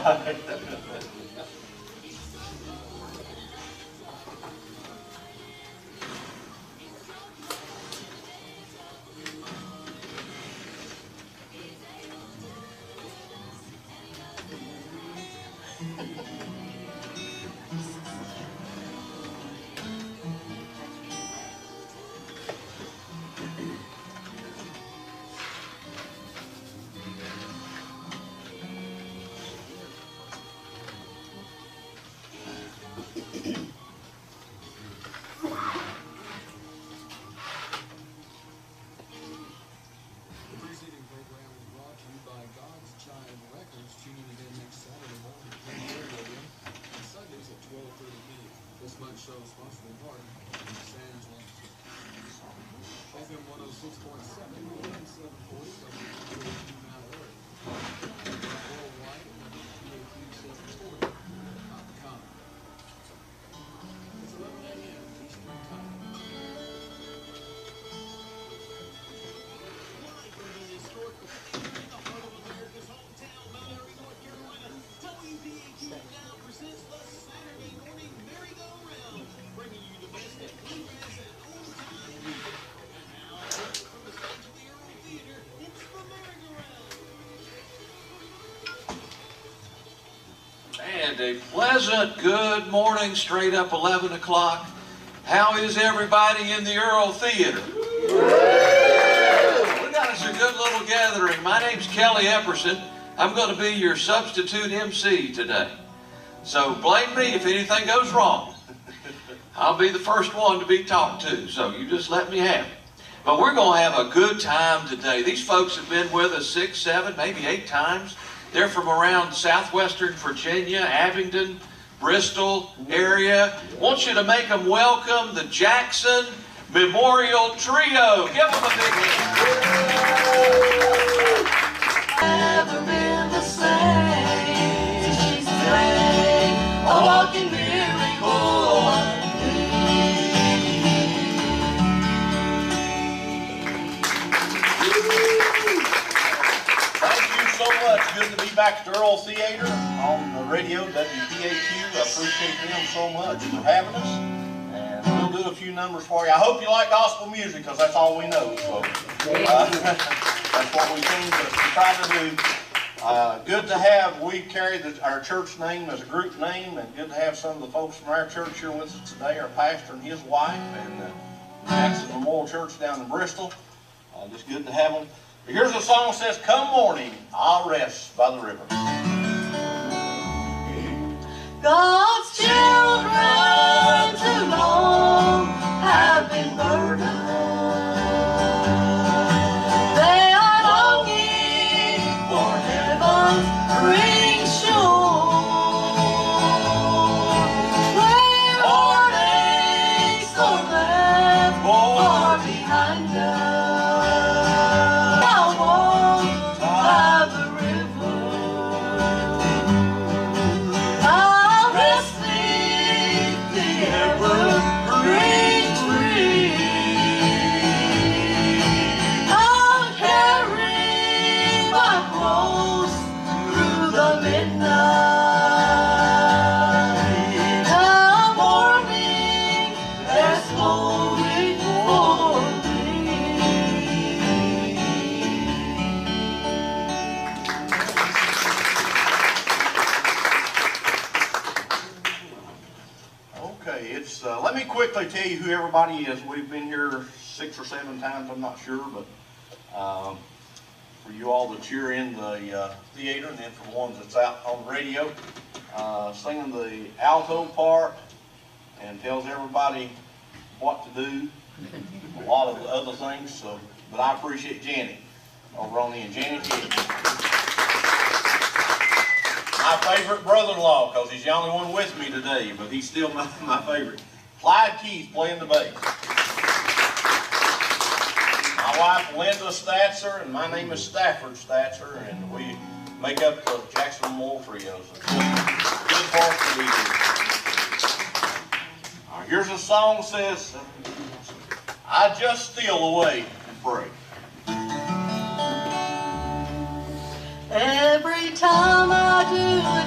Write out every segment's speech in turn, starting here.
Right. So sponsored in part Concessions, FM 106.7, 740, worldwide at WPAQ740.com. It's 11 a.m. Eastern Time. Live from the historic the heart of America's hometown, Mount Airy, North Carolina, WPAQ now presents the Saturday morning merry-go-round, bringing you the best of bluegrass and old-time music. And now, from the stage of the Earl Theater, it's the merry-go-round. And a pleasant good morning, straight up 11 o'clock. How is everybody in the Earl Theater? We got us a good little gathering. My name's Kelly Epperson. I'm going to be your substitute MC today. So blame me if anything goes wrong. I'll be the first one to be talked to, so you just let me have it. But we're going to have a good time today. These folks have been with us 6, 7, maybe 8 times. They're from around southwestern Virginia, Abingdon, Bristol area. I want you to make them welcome the Jackson Memorial Trio. Give them a big hand. Never been the same since she's playing a walking miracle. Thank you so much. Good to be back at the Earl Theater on the radio, WPAQ. I appreciate them so much for having us. And we'll do a few numbers for you. I hope you like gospel music, because that's all we know. So that's what we seem to try to do. Good to have, we carry our church name as a group name, and good to have some of the folks from our church here with us today, our pastor and his wife, and Jackson Memorial Church down in Bristol. Just good to have them. Here's a song that says, "Come morning, I'll rest by the river." God's children too long have been burdened. They are longing for heaven's green shore, where heartaches are left far behind us. I'll walk by the river. I'll rest beneath the evergreen tree. I'll carry my cross through the midnight. Now morning there's glory for me. Okay, it's let me quickly tell you who everybody is. We've been here 6 or 7 times, I'm not sure, but for you all that cheer in the theater, and then for the ones that's out on the radio, singing the alto part and tells everybody what to do, a lot of the other things. So, but I appreciate Janet over on the end. Janet is my favorite brother-in-law, because he's the only one with me today, but he's still my favorite. Clyde Keith playing the bass. My wife Linda Statzer, and my name is Stafford Statzer, and we make up the Jackson Memorial Trio. So good part to be here. All right, here's a song that says, "I just steal away and pray." Every time I do a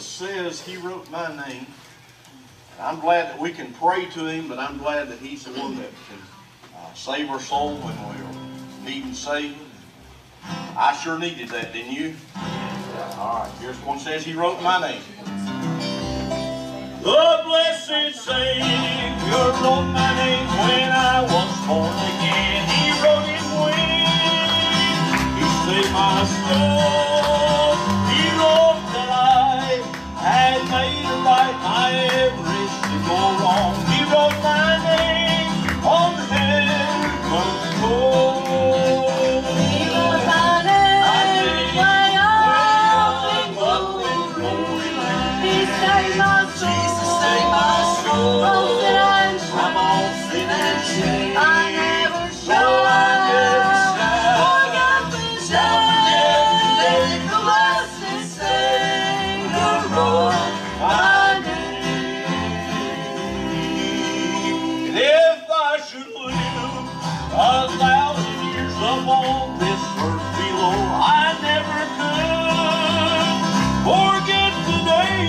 says he wrote my name. And I'm glad that we can pray to him, but I'm glad that he's the one that can save our soul when we're needing saving. I sure needed that, didn't you? Yeah. All right, here's one that says he wrote my name. The blessed Savior wrote my name when I was born again. He wrote it when he saved my soul. He wrote that I had made it right my every single wrong. He wrote my name on the heaven's scroll. He wrote my name way up in glory. He saved my soul. Rose and I'm all sin and shame. I never shall forget the day the blessed Savior wrote my name. And if I should live 1,000 years upon this earth below, I never could forget the day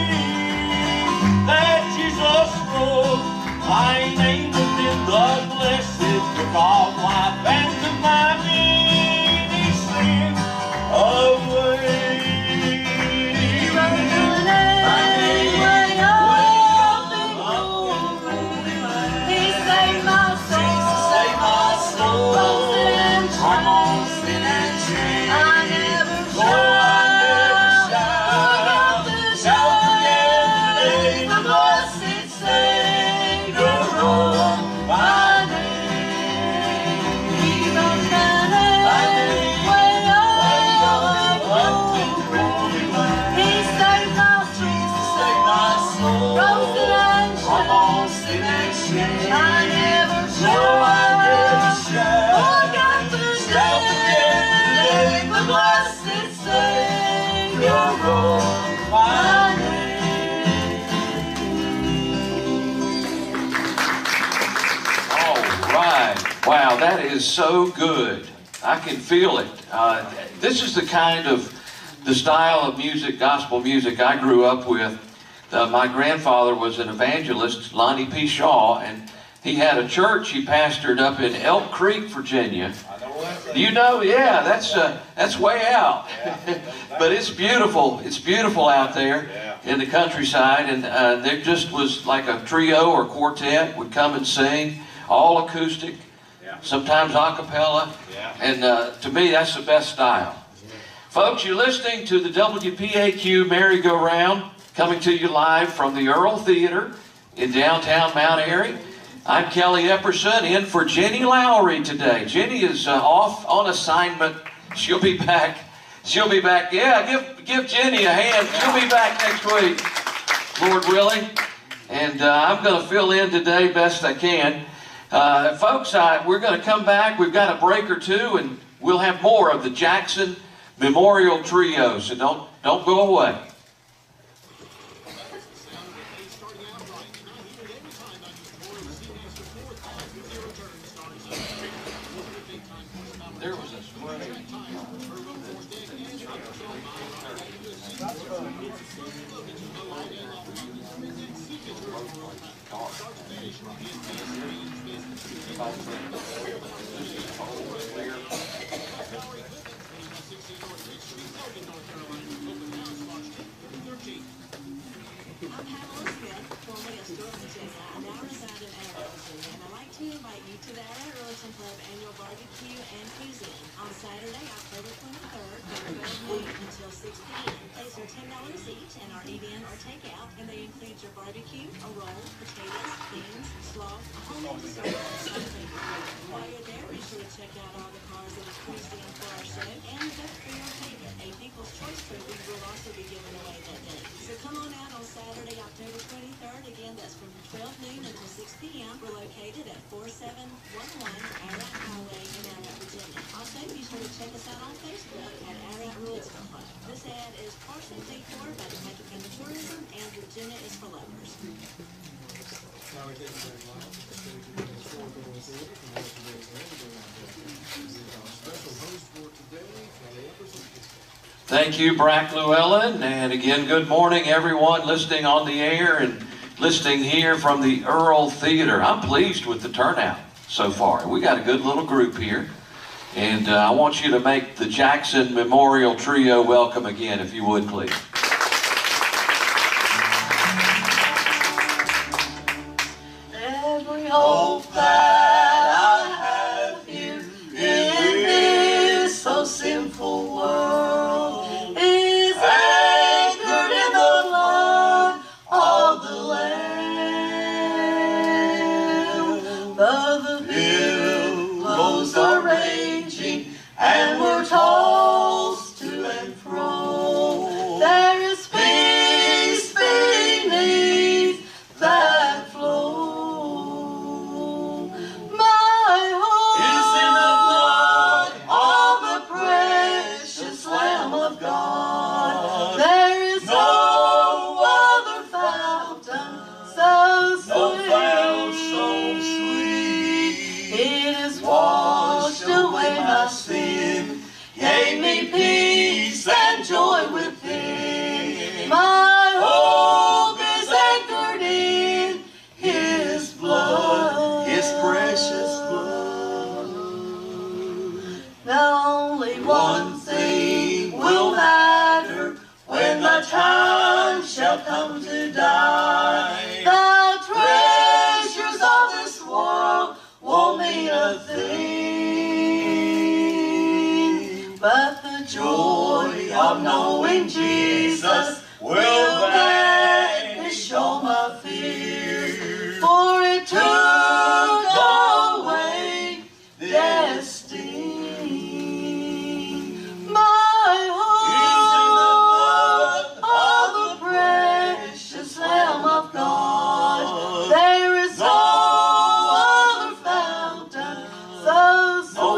that Jesus wrote my name within the blessed book of life and took my many sins away. He wrote my name way up in glory. He saved my soul. Rose and shame. I never shall forget the day the blessed Savior wrote my name. He wrote my name way up in glory. He saved my soul. Rose and shame. I never shall forget the day the blessed Savior wrote my name. All right. Wow, that is so good. I can feel it. This is the kind of the style of music, gospel music, I grew up with. My grandfather was an evangelist, Lonnie P. Shaw, and he had a church he pastored up in Elk Creek, Virginia. You know, yeah, that's way out. But it's beautiful. It's beautiful out there in the countryside, and there just was like a trio or quartet would come and sing, all acoustic, sometimes a cappella, and to me that's the best style. Folks, you're listening to the WPAQ merry-go-round, coming to you live from the Earl Theater in downtown Mount Airy. I'm Kelly Epperson, in for Jenny Lowry today. Jenny is off on assignment. She'll be back. She'll be back. Yeah, give Jenny a hand. She'll be back next week, Lord willing. And I'm going to fill in today best I can. Folks, we're going to come back. We've got a break or two, and we'll have more of the Jackson Memorial Trio. So don't go away. There was a spray. Annual barbecue and cuisine on Saturday, October 23rd, from 12 noon until 6 p.m. Plates are $10 each and are eat-in or take-out, and they include your barbecue, a roll, potatoes, beans, slaw, a homemade dessert, and something. While you're there, be sure to check out all the cars that are cruised in for our show, and vote for your favorite. A People's Choice Trophy will also be given away that day. So come on out on Saturday, October 23rd. Again, that's from 12 noon until 6 p.m. We're located at 4711 Ararat Highway in Ararat, Virginia. Also, be sure to check us out on Facebook at Ararat Gospel Plow. This ad is partially paid for by the Kentucky County Tourism, and Virginia is for lovers. Thank you, Brack Llewellyn. And again, good morning, everyone listening on the air and listening here from the Earl Theater. I'm pleased with the turnout so far. We got a good little group here. And I want you to make the Jackson Memorial Trio welcome again, if you would, please. Every hope that I have here in this so sinful world is anchored in the blood of the Lamb. But the billows are raging and we're tossed to and fro. There is peace beneath that flow. My hope is in the blood of the precious Lamb of God. There is no other fountain so sweet. It has washed away my sin, gave me peace and joy within. My hope is anchored in His blood, His precious blood. Now only one thing will matter when the time shall come to die. The treasures of this world won't mean a thing, but the joy of knowing Jesus will banish all my fears, for it took away destiny. My hope of the precious Lamb of God. There is no other fountain so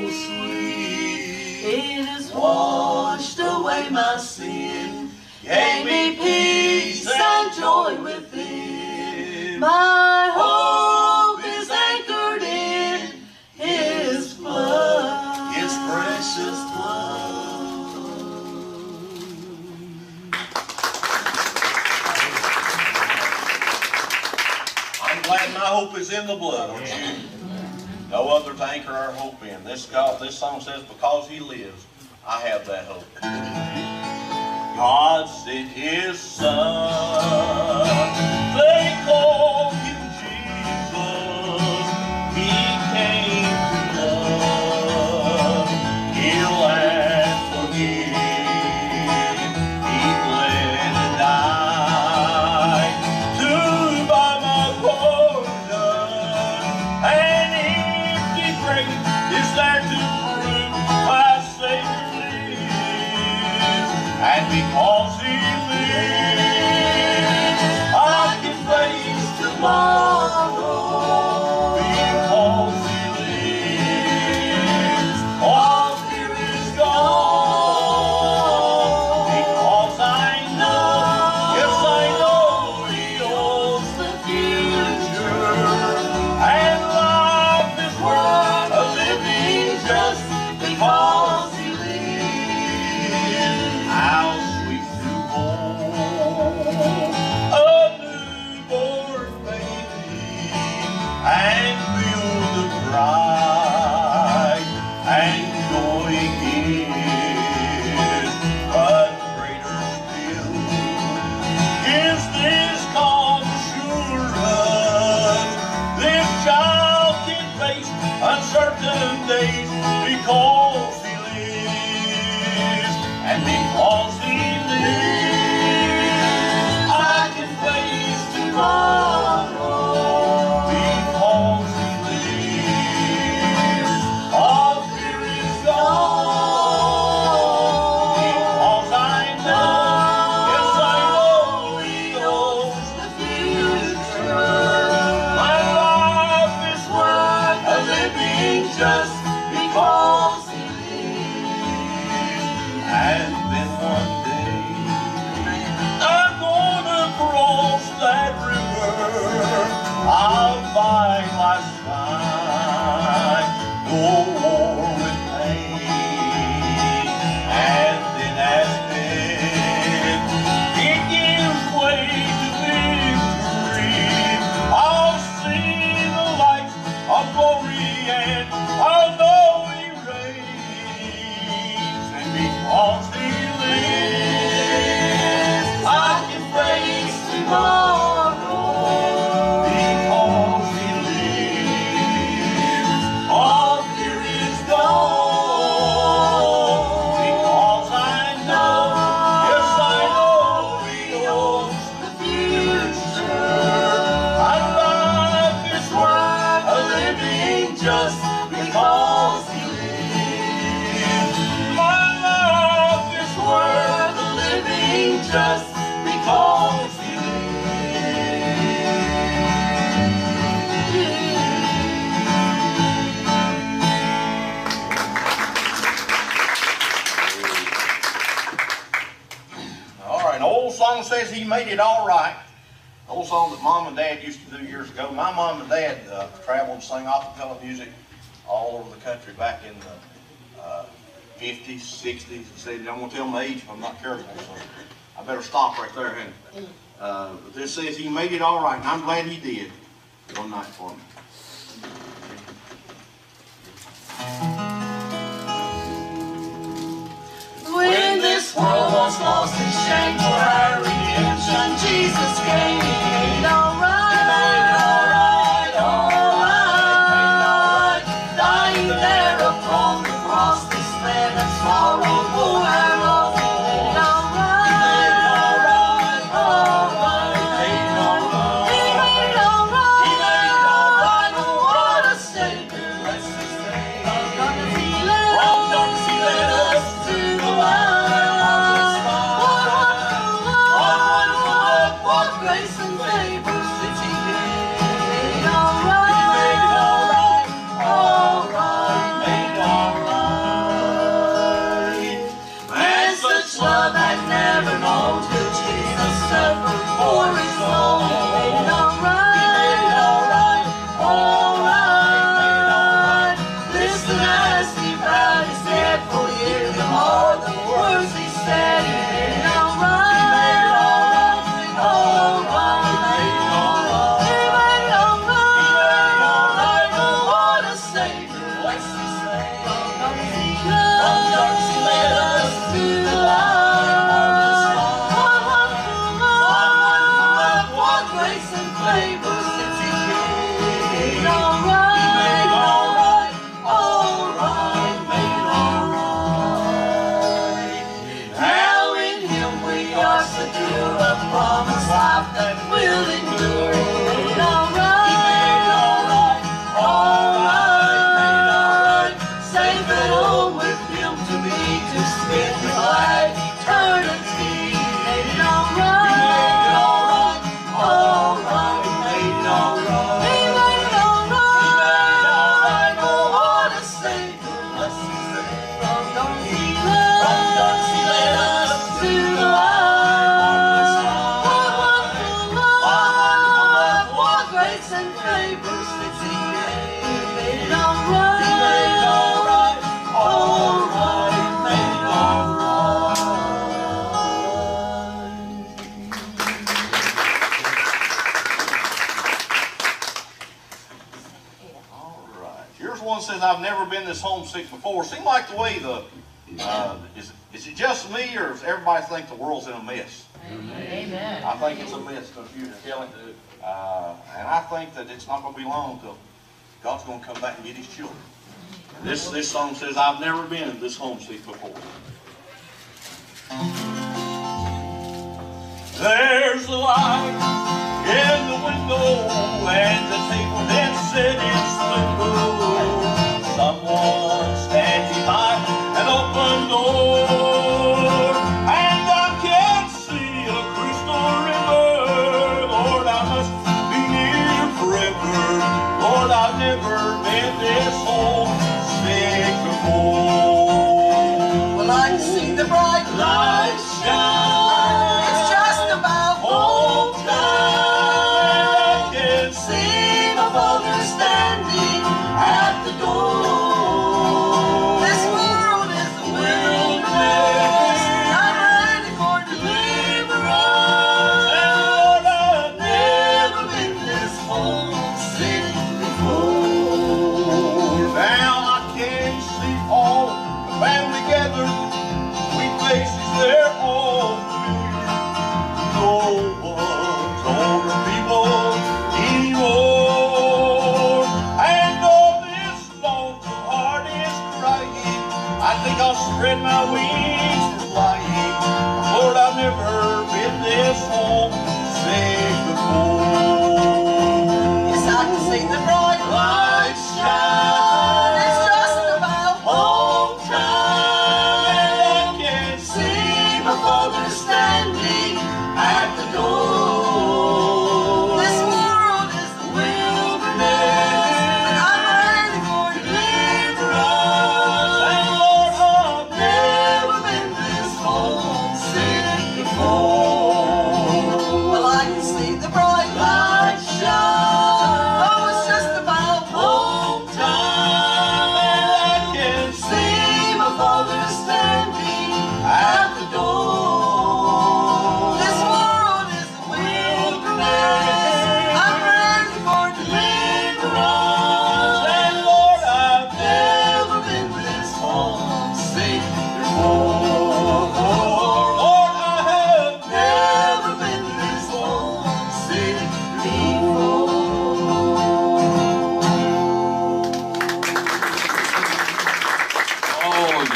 sweet. It has washed away my sin, gave me peace and joy within. My hope is anchored in His blood, His precious blood. I'm glad my hope is in the blood, aren't you? No other to anchor our hope in. This song says, because He lives, I have that hope. God sent His Son. They call Him Jesus. He came to love, heal and forgive. He bled and died to buy my pardon. An empty grave is there to prove my Savior lives. And because He lives, I can face tomorrow. Because He lives, all fear is gone. Because I know, yes I know He owns the future. And life is worth a living just because He lives. How sweet to hold a newborn baby and feel the pride and joy it gives. But greater still is this calm assurance: this child can face uncertain days because He lives. And because He lives, I can face tomorrow. Because He lives, all fear is gone. Because I know, yes I know He owns the future. My life is worth a living just because He lives. just because He lives. My life is worth the living just because He All right, an old song says He made it all right. An old song that Mom and Dad used to do years ago. My mom and Dad traveled and sang acapella music all over the country back in the 50s, 60s, and 70s. I'm going to tell my age if I'm not careful, so I better stop right there. But this says He made it all right, and I'm glad He did one night for me. When this world was lost in shame for our redemption, Jesus came. He made it all right. He made it all right, all right. Dying there upon the cross, this man that sorrow for our loss. He made it all right. He made it all right, all right. He made it all right. He made it all right. Oh, what a Savior, let's just say. From darkness He led us to the light. Grace and favor since He made it all right. He made it all right, all right. He made it all right. And such love had never known till Jesus suffered for His own. He made it all right. He made it all right, all right. Listen as He bowed His head, for hear them all the words He said. He made it all right. Promise life that will endure. He made it all right. He made it all right, all right. Safe at home with Him to be, to spend His life eternity. He made it all right. He made it all right, all right. He made it all right. He made it all right. He made it all right. Oh, what a Savior, bless His name. From darkness He led us to the light. And favor since He made it all right. He made it all right, all right. He made it all All right. Here's one that says, I've never been this homesick before. Seems like the way is it just me, or does everybody think the world's in a mess? Amen. I think it's a mess, don't you, Kelly? And I think that it's not going to be long until God's going to come back and get His children. This song says, I've never been this homesick before. There's the light in the window and the table that's set in splendor. Someone stands behind an open door, and I can see a crystal river. Lord, I must be near forever. Lord, I've never been this homesick before. Well, I can see the bright light shine. It's just about home time. And I can See my mother standing at the door. This world is a wilderness. I'm ready for deliverance. Lord, I've Never been this homesick before. Now I can see all the family gathered, sweet faces, they're all familiar. No one's older people anymore. And though this lonesome heart is crying, I think I'll spread my wings and fly. Lord, I've never been this homesick before. Yes, I can see the bright light shine.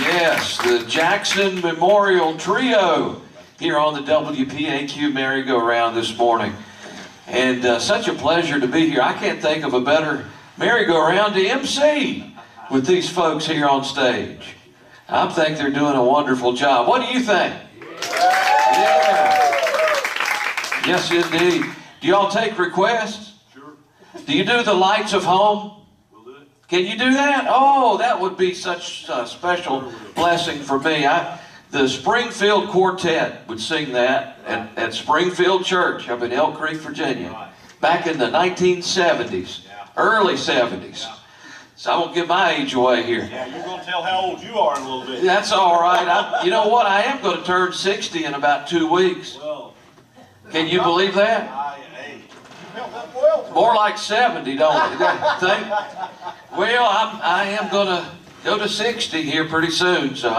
Yes, the Jackson Memorial Trio here on the WPAQ merry-go-round this morning. And such a pleasure to be here. I can't think of a better merry-go-round to MC with these folks here on stage. I think they're doing a wonderful job. What do you think? Yeah. Yes, indeed. Do y'all take requests? Sure. Do you do the lights of home? We'll do it. Can you do that? Oh, that would be such a special blessing for me. The Springfield Quartet would sing that at Springfield Church up in Elk Creek, Virginia, back in the 1970s, early 70s. So I won't give my age away here. Yeah, you're going to tell how old you are in a little bit. That's all right. You know what? I am going to turn 60 in about 2 weeks. Well, Can you believe that? hey, you felt that well. More like 70, don't you think? Well, I am going to go to 60 here pretty soon, so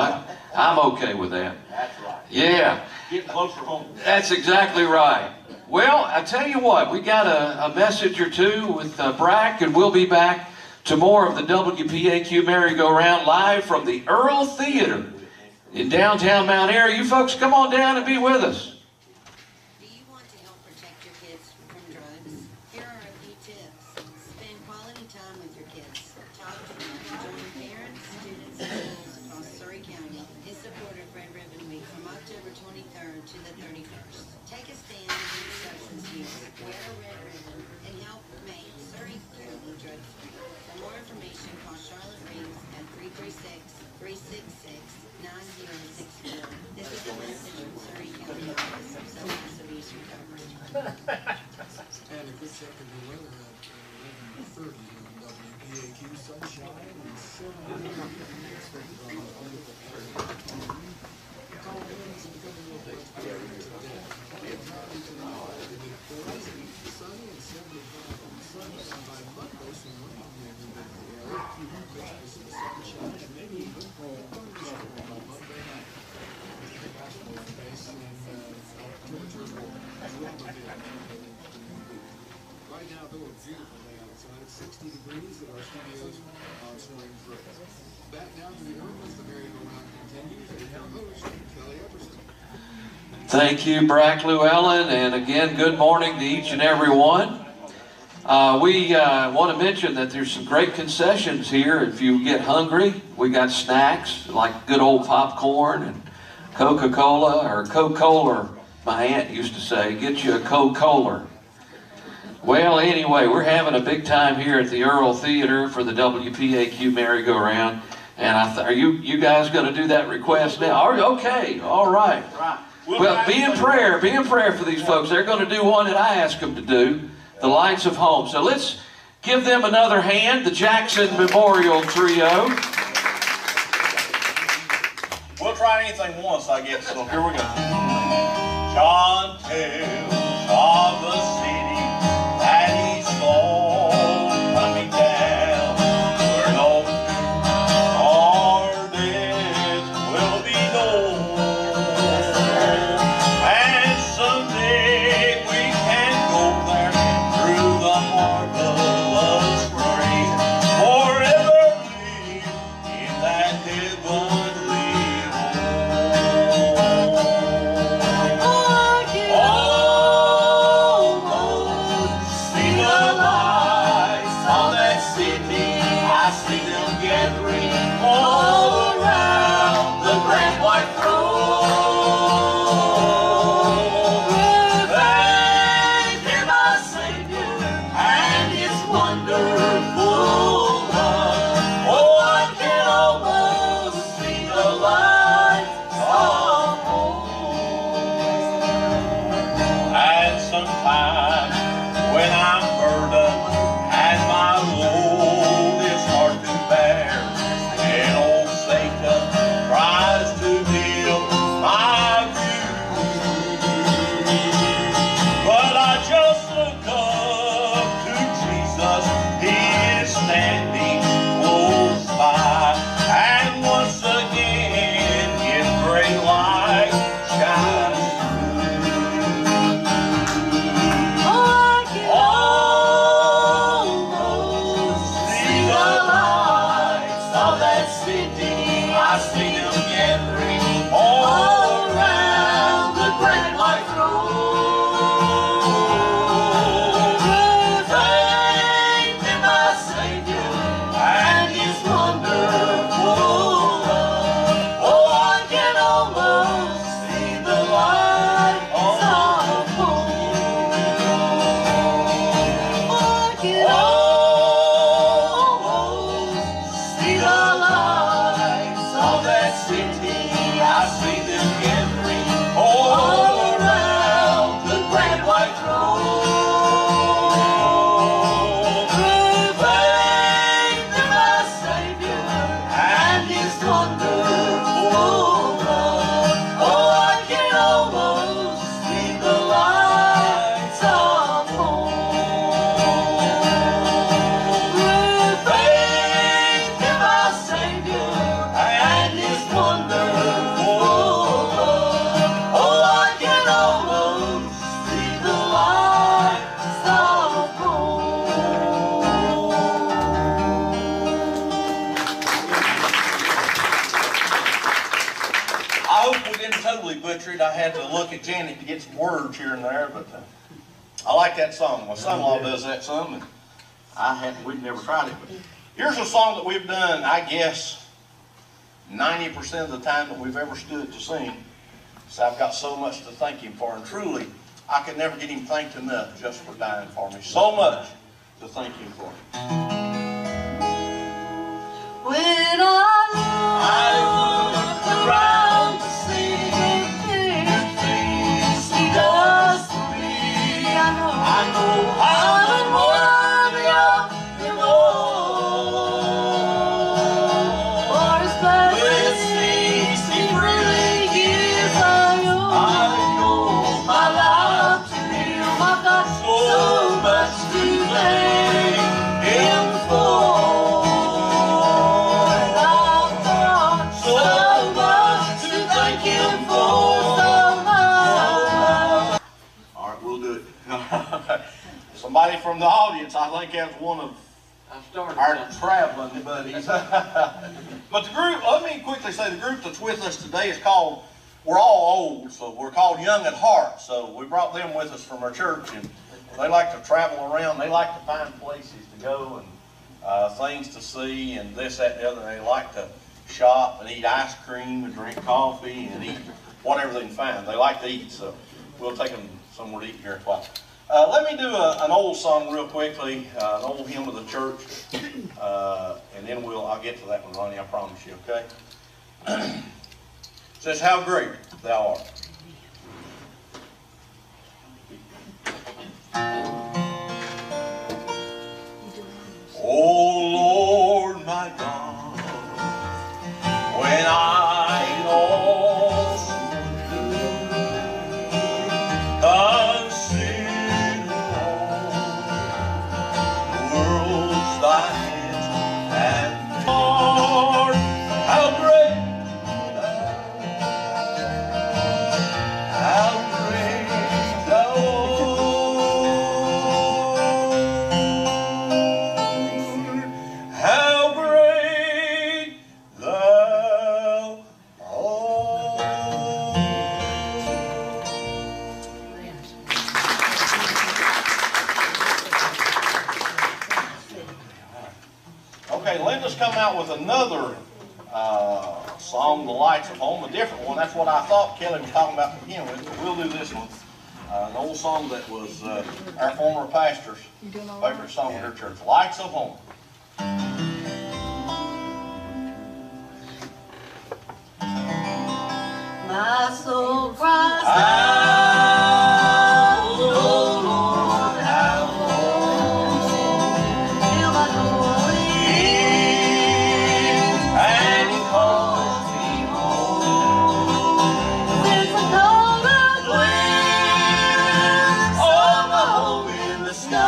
I'm okay with that. That's right. Yeah, Getting closer home. that's exactly right. Well, I tell you what, we got a message or two with Brack, and we'll be back to more of the WPAQ merry-go-round live from the Earl Theater in downtown Mount Airy. You folks come on down and be with us. Do you want to help protect your kids from drugs? Here are a few tips. Spend quality time with your kids. Talk to them. Join parents, students, and schools across Surrey County in support of Red Ribbon Week from October 23rd to the 31st. Take a stand against substance use, wear a red ribbon, and help make Surrey County drug-free. For more information, call Charlotte Reeves at 336-366-9064. This is a message from Surrey County Office of Substance Abuse Recovery. And a good check of the weather at 11:30 on WPAQ, sunshine and 70 expected on the cold winds becoming a little bit better today. Cloudy tonight, it'll be 40s, sunny and 75 on Sunday. And by Monday, some rain in the area. A few more pictures of sunshine and maybe even thunderstorm on Monday night. The gospel base and temperature will drop a bit. Right now, though, a beautiful day outside. It's 60 degrees at our studios on Spring Brook. Back now to the Earl as the merry-go-round continues, and our host, Kelly Epperson. Thank you, Brack Llewellyn, and again, good morning to each and every one. We want to mention that there's some great concessions here. If you get hungry, we got snacks like good old popcorn and Coca-Cola, or Coca-Cola, my aunt used to say, get you a Coca-Cola. Well, anyway, we're having a big time here at the Earl Theater for the WPAQ merry-go-round. And are you guys going to do that request now? Are you okay? All right. Well, be in prayer for these folks. They're going to do one that I asked them to do, the Lights of Home. So let's give them another hand, the Jackson Memorial Trio. We'll try anything once, I guess, so here we go. John tells of the city that he saw coming down, where no hardest will be known. And someday we can go there through the marvelous spring, forever live in that heavenly all around the great white throne. And hear my Savior and His wonderful love. Oh, I can almost see the lights of home. And sometimes when I'm burdened and my load is hard to bear, and old didn't totally butcher it. I had to look at Janet to get some words here and there, but I like that song. My son-in-law does that some, and we'd never tried it. But here's a song that we've done, I guess, 90% of the time that we've ever stood to sing. So I've got so much to thank him for, and truly, I could never get him thanked enough just for dying for me. So much to thank him for. When I look around to see the things He does for me, I know I'm unworthy of them all. For His blessings He really gives, I owe my life to Him. I've got so much to thank Him for. Somebody from the audience, I think that's one of our traveling buddies. But the group, let me quickly say, the group that's with us today is called, we're all old, so we're called Young at Heart. So we brought them with us from our church, and they like to travel around. They like to find places to go and things to see and this, that, and the other. They like to shop and eat ice cream and drink coffee and eat whatever they can find. They like to eat, so we'll take them somewhere to eat here in a while. Let me do an old song real quickly, an old hymn of the church, and then I'll get to that one, Ronnie, I promise you, okay? It says, "How great thou art." Oh Lord my God, when I lost consider all the world's thy hands have made. Lord, how great thou art, how great thou art, how great thou art. Okay, Linda's come out with another song, "The Lights of Home," a different one. That's what I thought Kelly was talking about to begin with, but we'll do this one. An old song that was our former pastor's favorite song in her church, "Lights of Home." My soul cries out, oh Lord, how long till my glory ends and He calls me home? Since I caught a glimpse of my hope in the sky,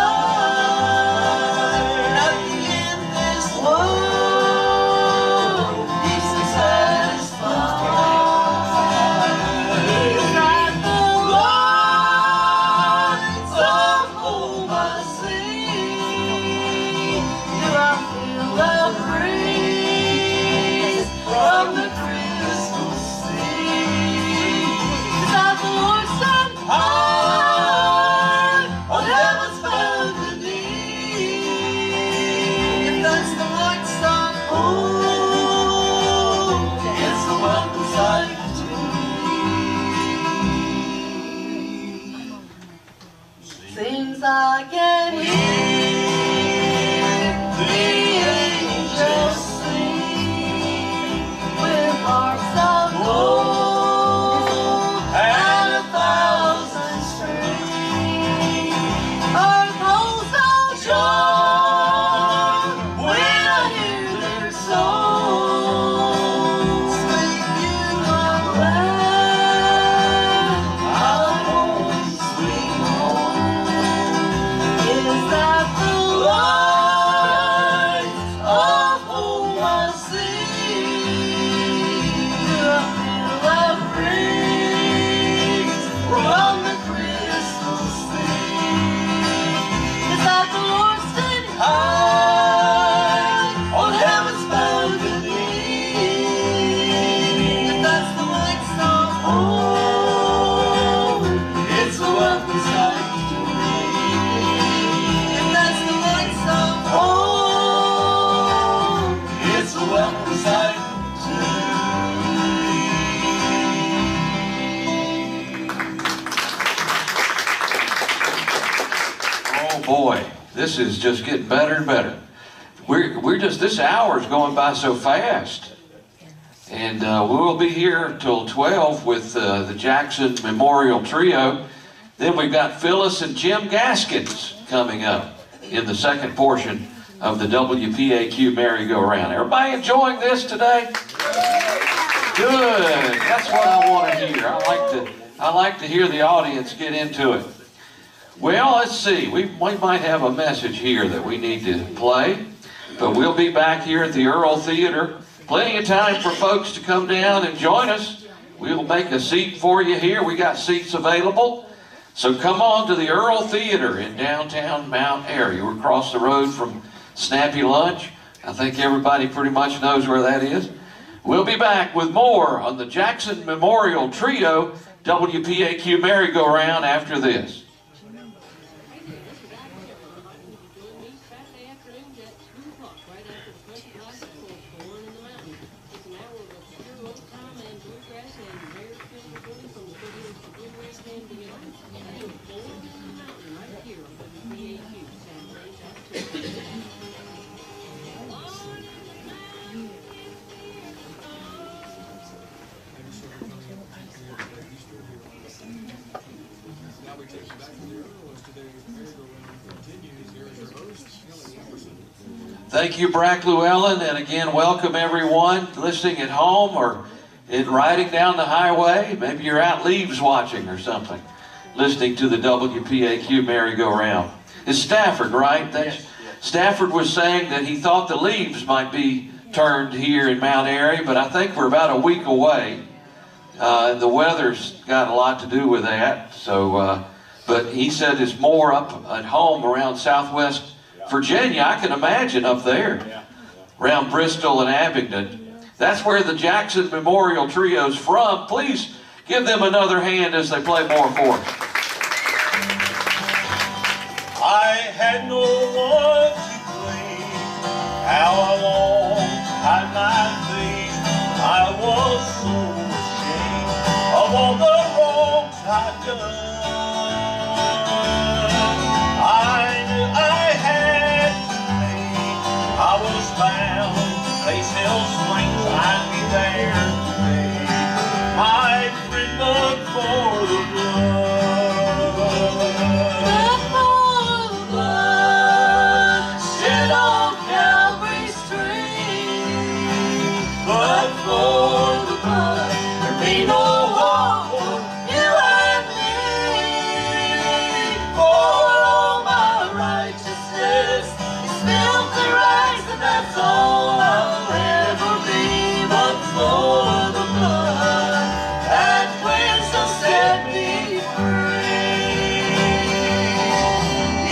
nothing in this world keeps me satisfied. Seems I can hear the angels sing with harps of gold and 1,000 strings. Earth holds no joy when I hear their songs. Sweet Beulah land, our home, sweet home. this is just getting better and better. We're just, this hour is going by so fast. And we'll be here till 12 with the Jackson Memorial Trio. Then we've got Phyllis and Jim Gaskins coming up in the second portion of the WPAQ merry-go-round. Everybody enjoying this today? Good. That's what I want to hear. I like to hear the audience get into it. Well, let's see. We might have a message here that we need to play, but we'll be back here at the Earl Theater. Plenty of time for folks to come down and join us. We'll make a seat for you here. We got seats available. So come on to the Earl Theater in downtown Mount Airy. We're across the road from Snappy Lunch. I think everybody pretty much knows where that is. We'll be back with more on the Jackson Memorial Trio WPAQ merry-go-round after this. Thank you, Brack Llewellyn, and again, welcome everyone listening at home or in riding down the highway. Maybe you're out leaves watching or something, listening to the WPAQ merry-go-round. It's Stafford, right? Yes. Stafford was saying that he thought the leaves might be turned here in Mount Airy, but I think we're about a week away. The weather's got a lot to do with that. So, but he said it's more up at home around Southwest Virginia. I can imagine up there, around Bristol and Abingdon. That's where the Jackson Memorial Trio's from. Please give them another hand as they play more for us. I had no one to blame. How I longed to hide my face. I was so ashamed of all the wrongs I'd done. I knew I had to pay. I was bound to face hell's flames. I'd be there today. My friend, but for the blood. But for the blood, there'd be no hope for you and me. For all my righteousness is filthy rags, and that's all I'll ever be. But for the blood that cleansed and set me free.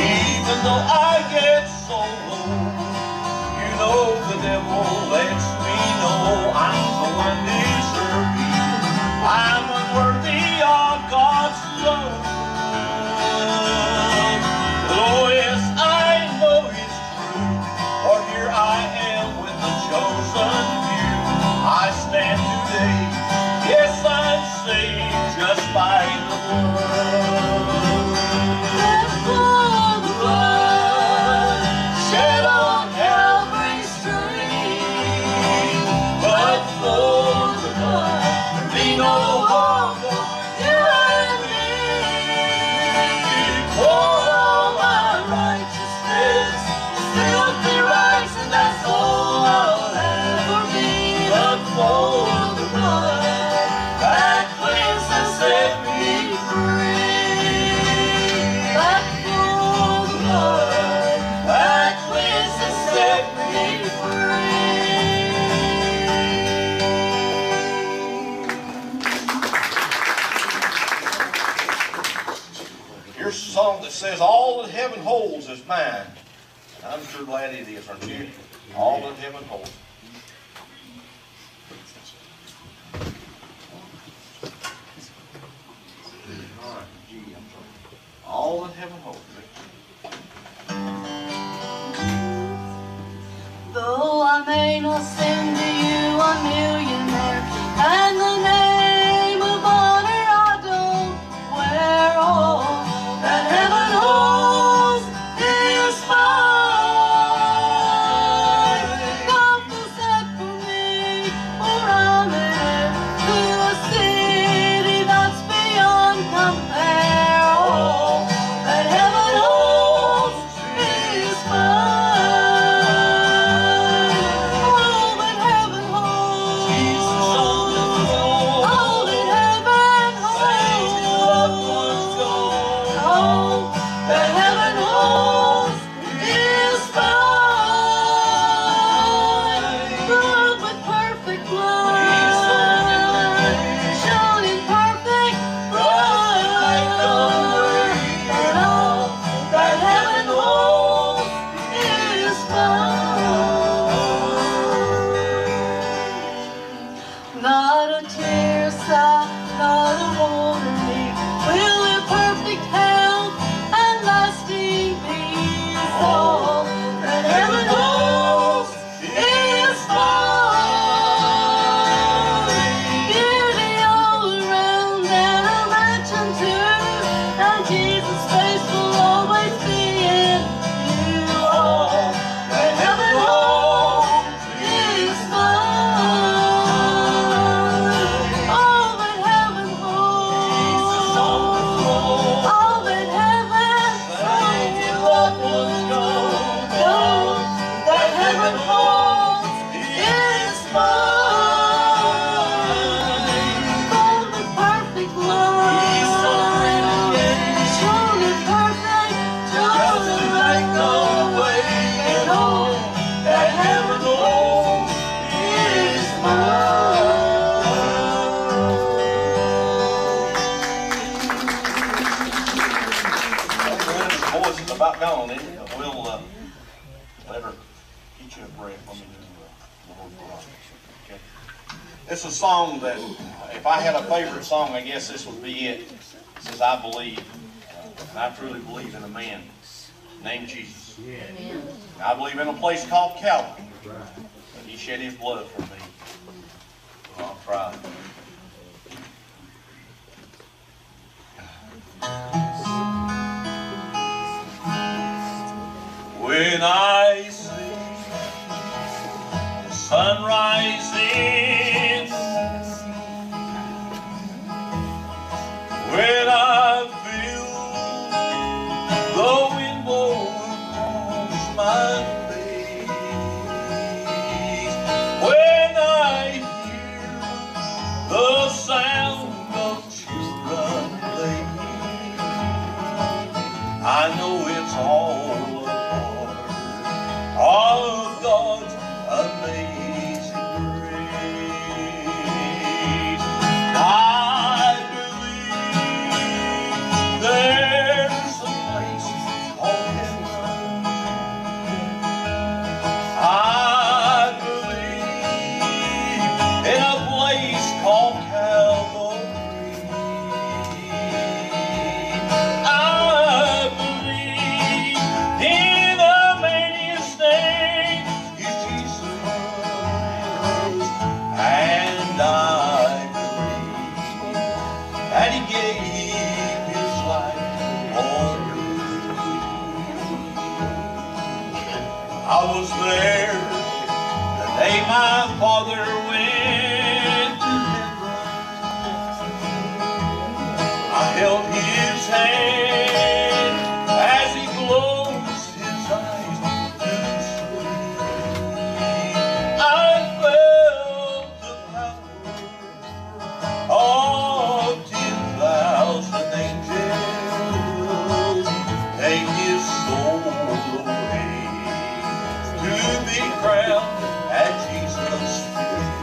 Even though I get so low, you know the devil lets me know I'm so undeserving. I'm unworthy of God's love. But oh yes, I know it's true. For here I am with the chosen few. I stand today. Yes, I'm saved just by the blood. For the blood shed on Calvary's tree. But for the blood, there'd be no hope for you and me. For all my righteousness is filthy rags, and that's all I'll ever be. But for the blood that cleansed and set me free. But for the blood that cleansed and set me free. Here's a song that says, all that heaven holds is mine. And I'm sure glad it is, aren't you? All that heaven holds. All right, G, I'm sorry. All that heaven holds. Though I may not send to you a millionaire, and the name of honor I don't wear, all that heaven holds is mine. not a tear sigh, not a woman me. Will in perfect health and lasting peace. All that heaven holds is mine. Beauty all around and a mansion too, and Jesus' face will always be in you. All that heaven holds is mine. All that heaven holds, all that heaven holds, that heaven holds is mine. Golden perfect love, surely perfect, just to make no way. And all that heaven holds is Linda's voice is about gone, isn't it? We'll let her get you a break. Let me do the Lord Prayer. Okay. It's a song that, if I had a favorite song, I guess this would be it. It says, I believe, and I truly believe in a man named Jesus. I believe in a place called Calvary, and he shed his blood for me. So I'll try. When I see the sun rising, when I feel the wind blow across my face, when I hear the sound of children playing, I know it's all of God's amazing grace. I believe there's a place called heaven. I believe in a place called Calvary. I believe in a and I believe that he gave his life for me. I was there the day my father went to heaven. I held his hand as he closed his eyes to sleep. I felt the power of 10,000 angels take his soul away to be crowned at Jesus' feet.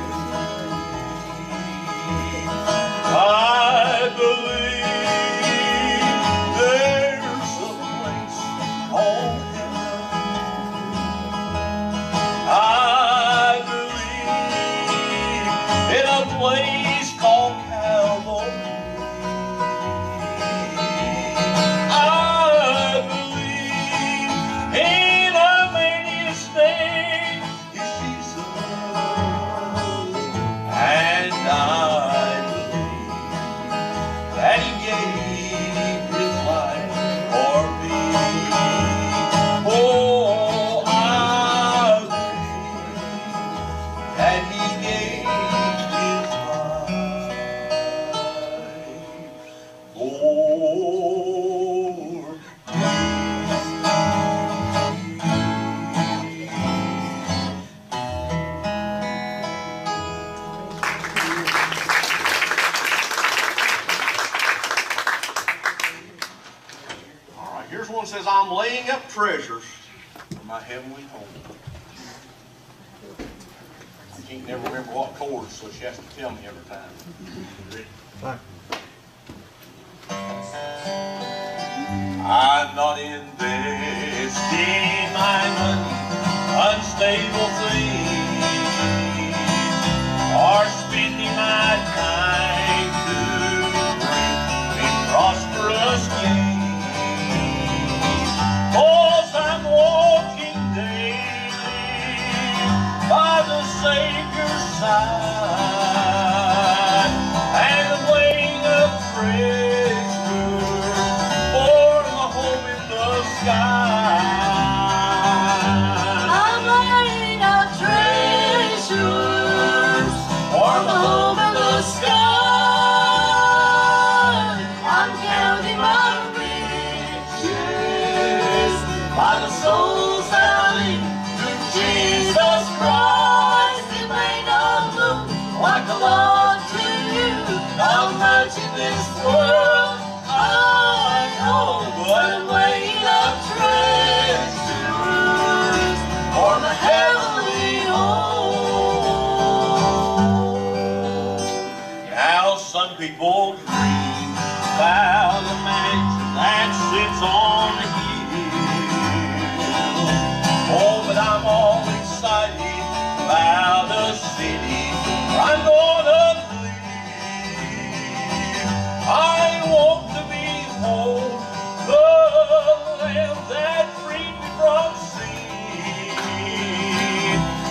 I believe there's a place called heaven. I believe in a place called Calvary. I believe in a man his name is Jesus, and I believe that he gave his life for me. Oh, I believe that he gave his life for All right, here's one that says, I'm laying up treasures for my heavenly home. I can't never remember what chords, so she has to tell me every time. I'm not investing my money unstable things, or spending Savior's side, and I'm laying up treasures for my home in the sky. I'm laying up treasures for my home in the sky. I'm counting my riches by the souls that I lead to Jesus Christ. It may not look like a lot to you, not much in this world, I know, but I'm laying up treasures for the heavenly home. Now some people dream about the mansion that sits on the hill. Oh, but I'm all excited about a city where I'm gonna live. I want to behold the Lamb that freed me from sin,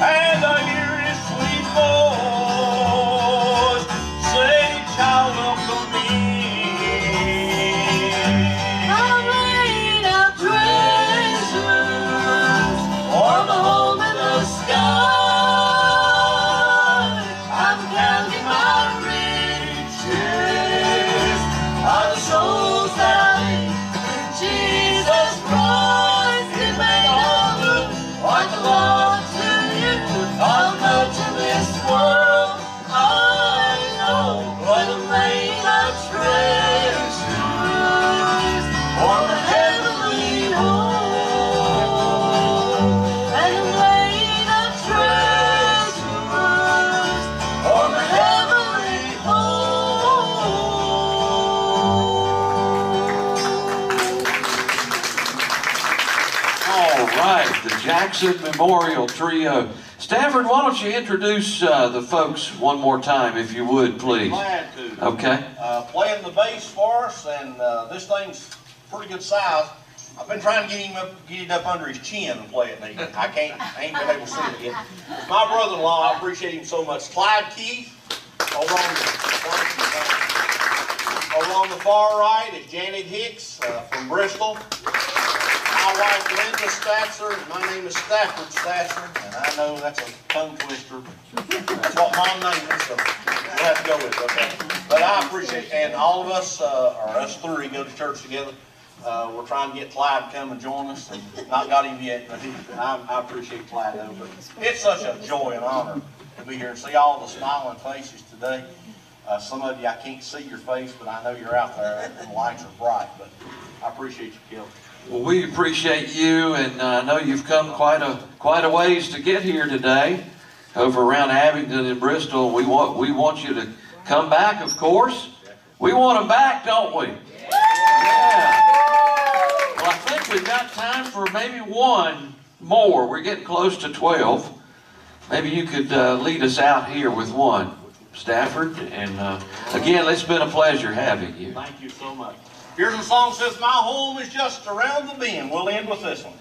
and I hear His sweet voice say, "Child, welcome in." I'm laying up treasures for the home in the sky. I'm counting my riches by the souls that I lead to Jesus Christ. It may not look like a lot to you, not much in this world, I know, but I'm laying up treasures for the heavenly home. And I'm laying up treasures for the heavenly home. All right, the Jackson Memorial Trio. Stafford, why don't you introduce the folks one more time, if you would, please? Glad to. Okay. Playing the bass for us, and this thing's pretty good size. I've been trying to get it up under his chin and play it, and I ain't been able to see it yet. It's my brother-in-law, I appreciate him so much. Clyde Keith, over on the far right is Janet Hicks from Bristol. My wife Linda Statzer, and my name is Stafford Statzer, and I know that's a tongue twister. That's what Mom named me, so we'll have to go with it, okay? But I appreciate it, and all of us, or us three, go to church together. We're trying to get Clyde to come and join us, and not got him yet, but I appreciate Clyde though. But it's such a joy and honor to be here and see all the smiling faces today. Some of you, I can't see your face, but I know you're out there, and the lights are bright, but I appreciate you, Kelly. Well, we appreciate you, and I know you've come quite a ways to get here today, over around Abingdon and Bristol. We want you to come back, of course. We want them back, don't we? Yeah. Well, I think we've got time for maybe one more. We're getting close to 12. Maybe you could lead us out here with one, Stafford. And again, it's been a pleasure having you. Thank you so much. Here's a song that says, "My home is just around the bend." We'll end with this one.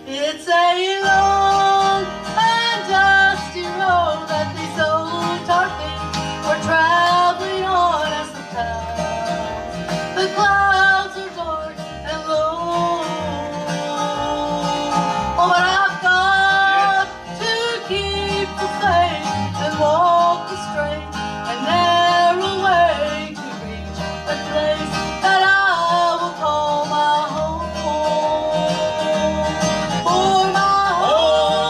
It's a long and dusty road that these old tarpons were traveling on as the clouds. The clouds are dark and low. Oh, but I've got to keep the faith and walk the straight and narrow way to reach the place that I will call my home. For my home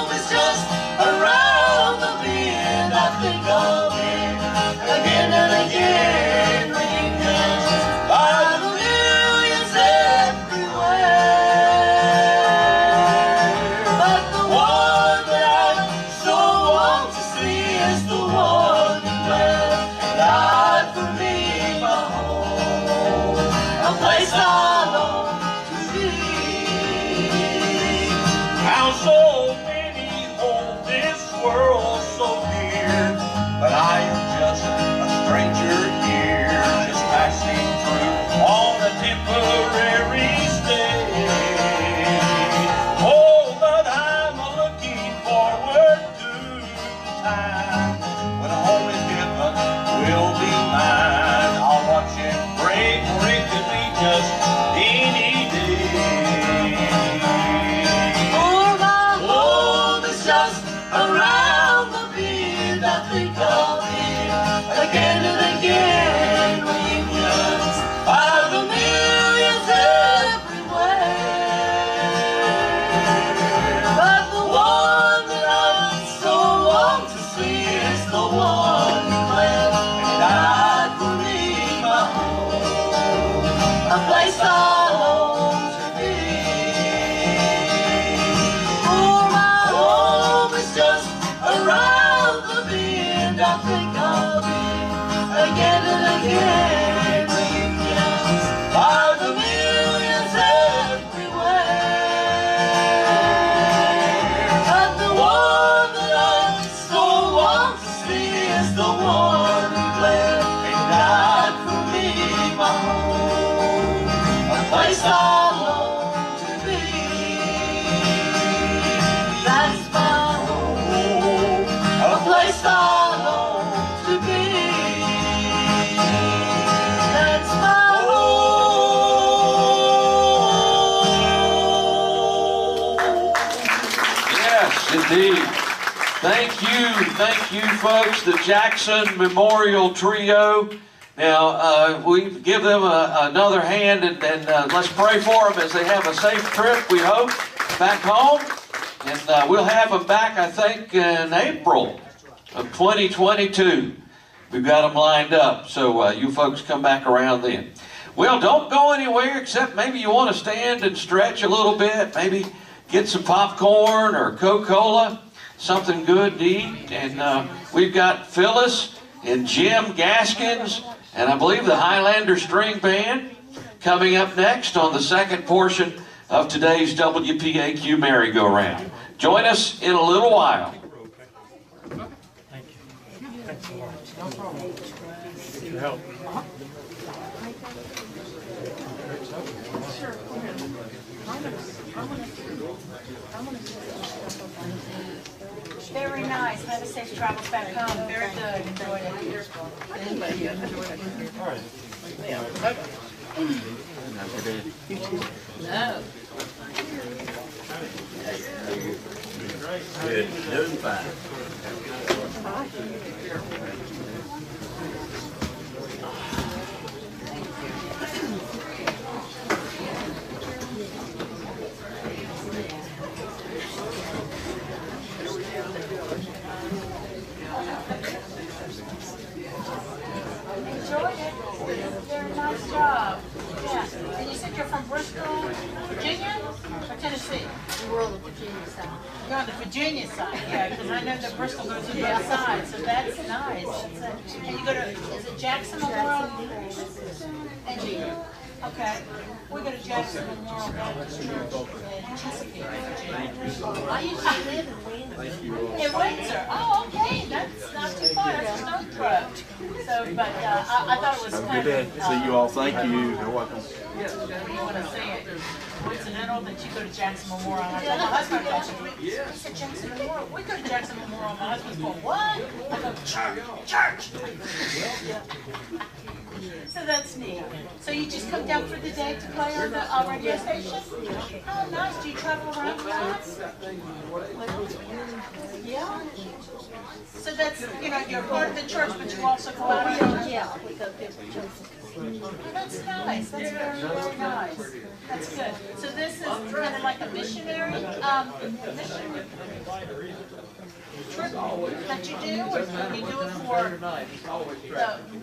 around the bend, I think of it again and again. Reunions are the millions everywhere, but the one that I so long to see is the one who left and died for me, my home, a place I long to be. For my home is just around the bend, I think of it again and again. Reunions are the millions everywhere, but the one that I so want to see is the one who bled and died for me, my home, a place I long to be. That's my home, a place I long to be. That's my home. Yes, indeed. Thank you, folks, the Jackson Memorial Trio. Now, we give them another hand, and let's pray for them as they have a safe trip, we hope, back home. And we'll have them back, I think, in April of 2022. We've got them lined up, so you folks come back around then. Well, don't go anywhere except maybe you want to stand and stretch a little bit, maybe get some popcorn or Coca-Cola, something good to eat. And we've got Phyllis and Jim Gaskins, and I believe the Highlander String Band coming up next on the second portion of today's WPAQ merry-go-round. Join us in a little while. Very nice. Have a safe travels back home. Very good. Enjoyed it. No. Good. Doing fine. Enjoyed it. Very nice job. Yeah. And you said you're from Bristol, Virginia, or Tennessee? We're on the Virginia side. You're on the Virginia side, yeah, because I know that Bristol goes to both sides, so that's nice. And you go to, is it Jackson Memorial? And you, okay. We go to Jackson Memorial Baptist Church in Chesapeake, Virginia. I usually live in Windsor. In Windsor, oh, okay, that's not too far, that's a stone throw. So, but I thought it was kind of. Good to see you all. Thank you. You're welcome. What do you want to say? It coincidental that you go to Jackson Memorial. I told my husband, he said Jackson Memorial. We go to Jackson Memorial. My husband's going, what? I go, church. So that's neat. So you just come down for the day to play on the radio station? Oh, nice. Do you travel around a lot? Yeah. So that's, you know, you're part of the church, but you also go out and... Yeah, we go to different churches. Oh, that's nice. That's very, very nice. That's good. So this is kind of like a missionary trip that you do, or can you do it for the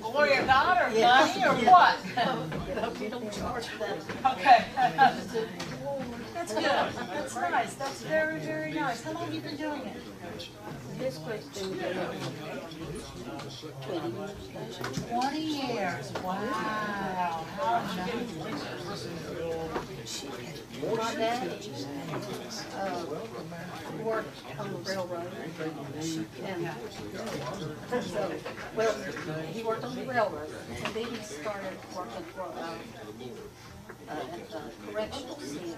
glory of God, or money, or what? We don't charge them. Okay. That's good. That's nice. That's very, very nice. How long have you been doing it? This group's been doing 20 years. 20 years. Wow. How amazing. My daddy worked on the railroad. And so, well, he worked on the railroad, and then he started working for at the correctional center.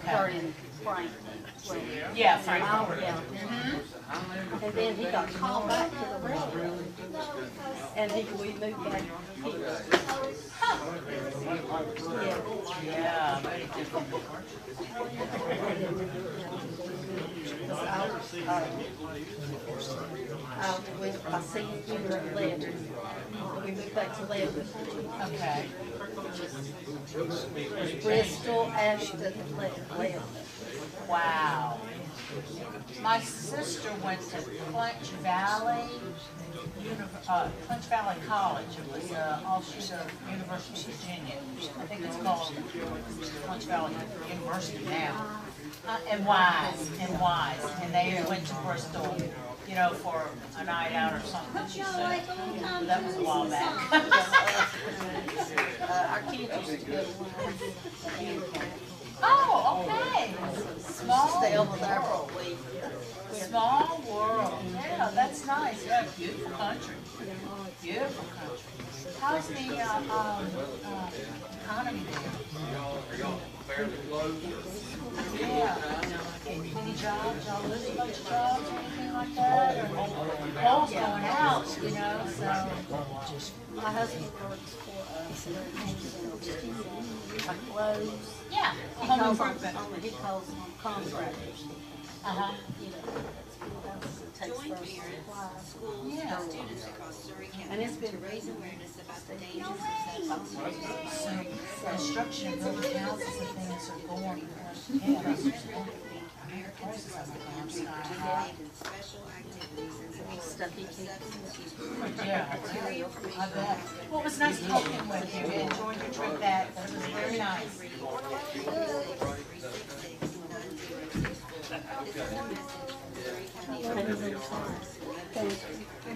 Started in Franklin. Yeah, Franklin. Yeah. And then he got called back to the railroad, and we moved back here. Yeah, very different. I see you were 11. We moved back to 11. Okay. Bristol, Ashton, and 11. Wow. My sister went to Punch Valley College. It was offshoot of University of Virginia. I think it's called Punch Valley University now. And Wise. And they went to Bristol, you know, for a night out or something, she said. That was a while back. Our kids used to go to Oh, okay. stay over there for a week. Small world. Yeah, that's nice. Yeah, beautiful country. Beautiful country. How's the economy there? Yeah. Any jobs? Y'all losing much jobs or anything like that? Or holes going out, you know, so. My husband works for like clothes. Yeah, He home calls improvement. he calls them contractors. Uh-huh. You know, takes Join first parents, supplies. schools, Yeah. and students across Surrey And County it's to been raise awareness about the dangers of substance So construction of building houses and things are going, yeah, that's prices are going sky high. and special activities and Stuff he keeps. substance use. Yeah, I bet. Well, it was nice talking with you. Enjoyed your trip back. That was very nice. 366-906. That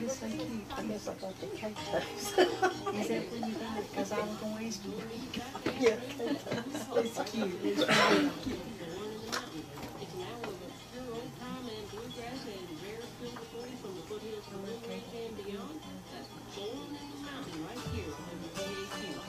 is so cute. I guess I got the cake toast. Is that when you got it? Because I was going Easter. Yeah, cake toast. It's cute. It's really cute. It's now over pure old time and bluegrass and rare silver forty from the foothills of Little Lake and beyond. That's born in the mountain right here on WPAQ.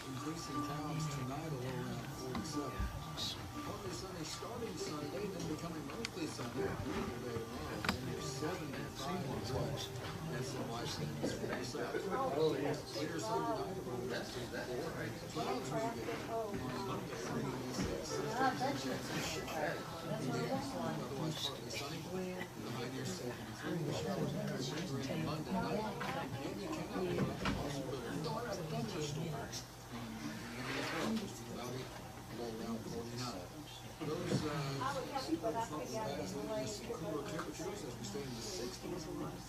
Increasing towns tonight will around 47. Partly sunny starting Sunday, then becoming mostly sunny. Later on, 75 close. And some light winds from the south. Later Sunday night, clouds may be otherwise partly sunny. The high near 73. Showers and rain Monday night. And you can have a possibility of thunderstorms. Those from the past lead to some cooler temperatures as we stay in the 60s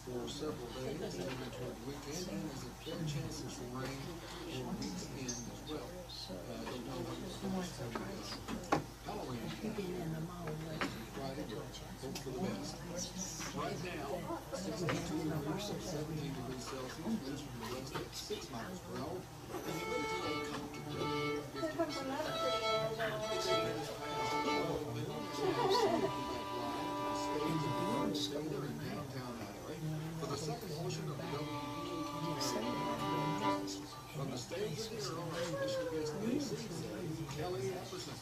for several days moving toward the weekend, and there's a fair chance of some rain for week's end as well. Don't know what the Halloween Friday, hope for the best. Right now, 62 degrees, 17 degrees Celsius, winds from the west at 6 miles per hour, and humidity a comfortable 50%. For the second portion of the WPAQ from the stage, here are our special guest MC, Kelly Epperson.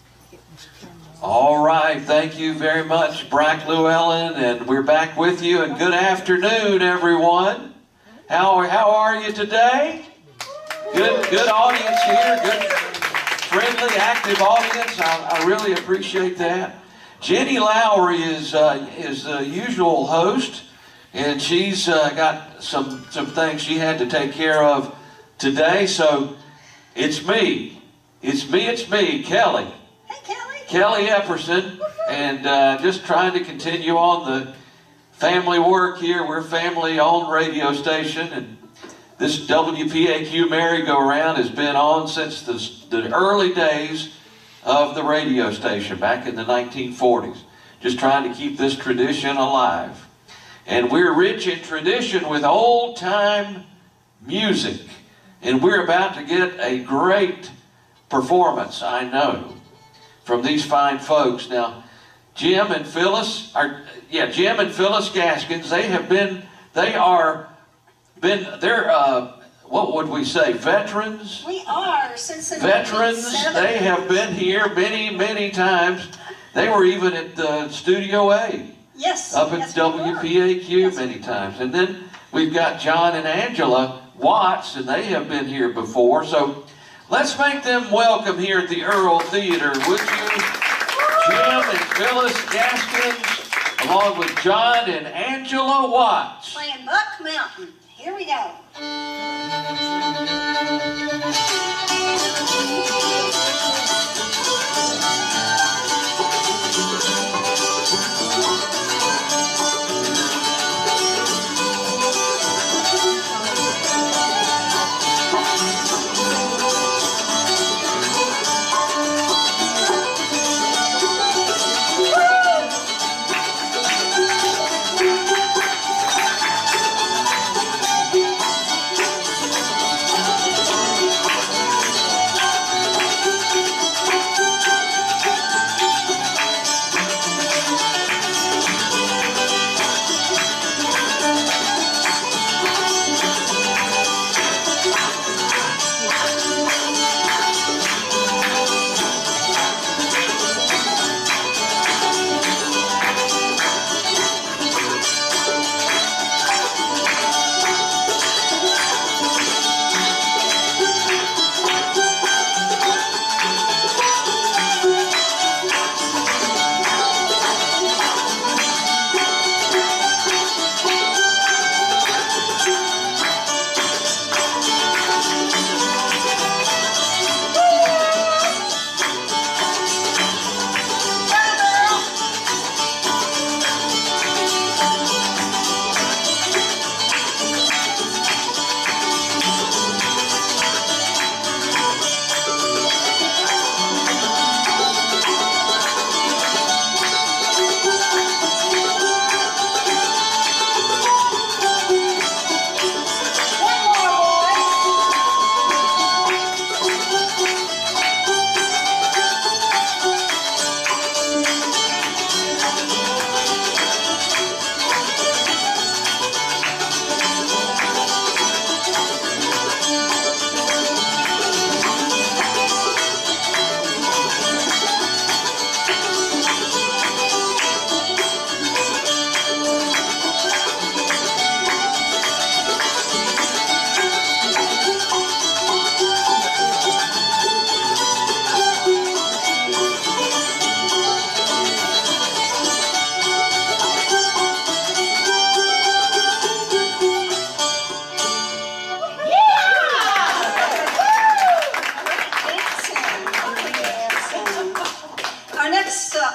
All right, thank you very much, Brack Llewellyn, and we're back with you, and good afternoon, everyone. How are you today? Good audience here, good, friendly, active audience. I really appreciate that. Jenny Lowry is the usual host, and she's got some things she had to take care of today, so it's me, Kelly. Kelly Epperson, and just trying to continue on the family work here. We're a family-owned radio station, and this WPAQ merry-go-round has been on since the early days of the radio station back in the 1940s. Just trying to keep this tradition alive. And we're rich in tradition with old-time music. And we're about to get a great performance, I know, from these fine folks. Now, Jim and Phyllis Gaskins, they're what would we say, veterans? We are, since the Veterans, 1970s. they have been here many, many times. They were even at Studio A. Yes. Up at yes, we were. WPAQ Yes. many times. And then we've got John and Angela Watts, and they have been here before. So let's make them welcome here at the Earl Theater, would you? Jim and Phyllis Gaskins, along with John and Angela Watts. Playing Buck Mountain. Here we go.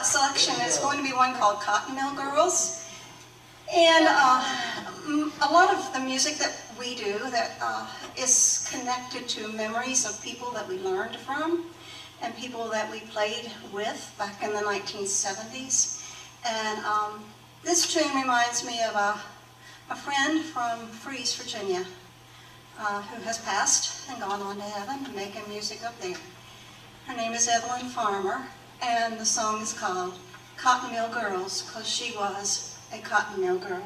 Selection is going to be one called Cotton Mill Girls. And a lot of the music that we do that is connected to memories of people that we learned from and people that we played with back in the 1970s. And this tune reminds me of a friend from Freeze, Virginia, who has passed and gone on to heaven making music up there. Her name is Evelyn Farmer, and the song is called Cotton Mill Girls, because she was a cotton mill girl.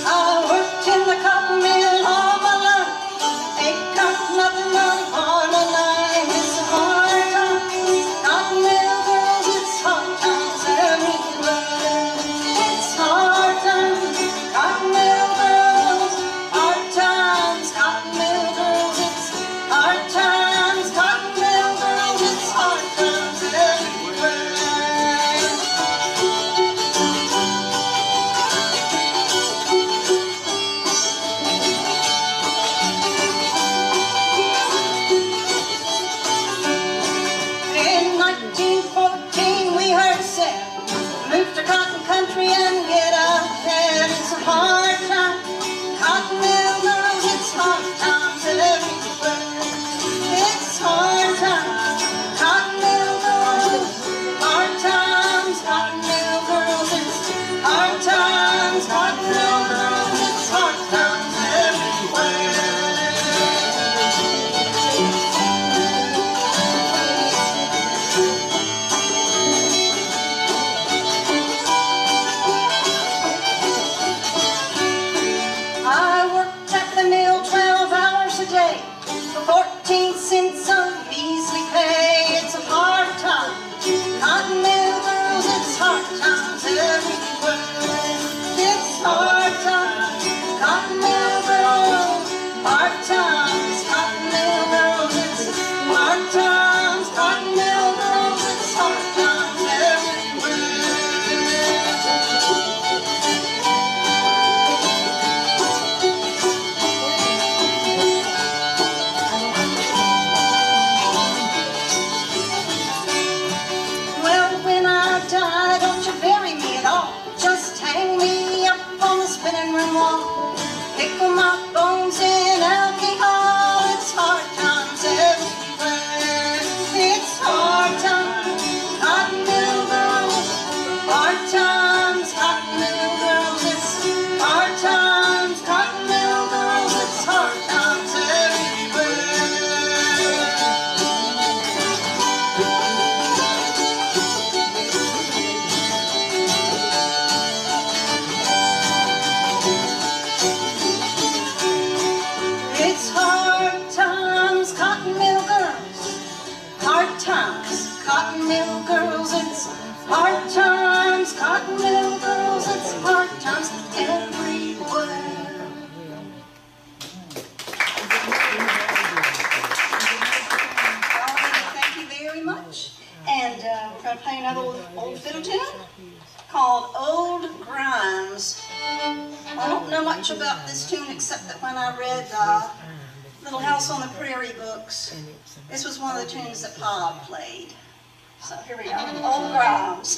I worked in the cotton mill all my life, ain't got nothing on a line. It's a hard time, cotton mill girls, it's hard times everywhere. It's hard times, cotton mill girls, hard times, cotton mill girls, it's hard times, cotton mill girls, it's hard times everywhere. In 1914 we heard say, move to cotton country and get ahead. It's a hard time, cotton mill girls, it's hard times everywhere. It's hard time, cotton mill girls, hard times, cotton mill girls, it's hard times, cotton mill girls, it's hard times everywhere. hard times, Continental girls, it's hard times everywhere. All right, thank you very much. And we're going to play another old fiddle tune called Old Grimes. I don't know much about this tune except that when I read Little House on the Prairie books, this was one of the tunes that Pa played. So here we go, Old Grimes.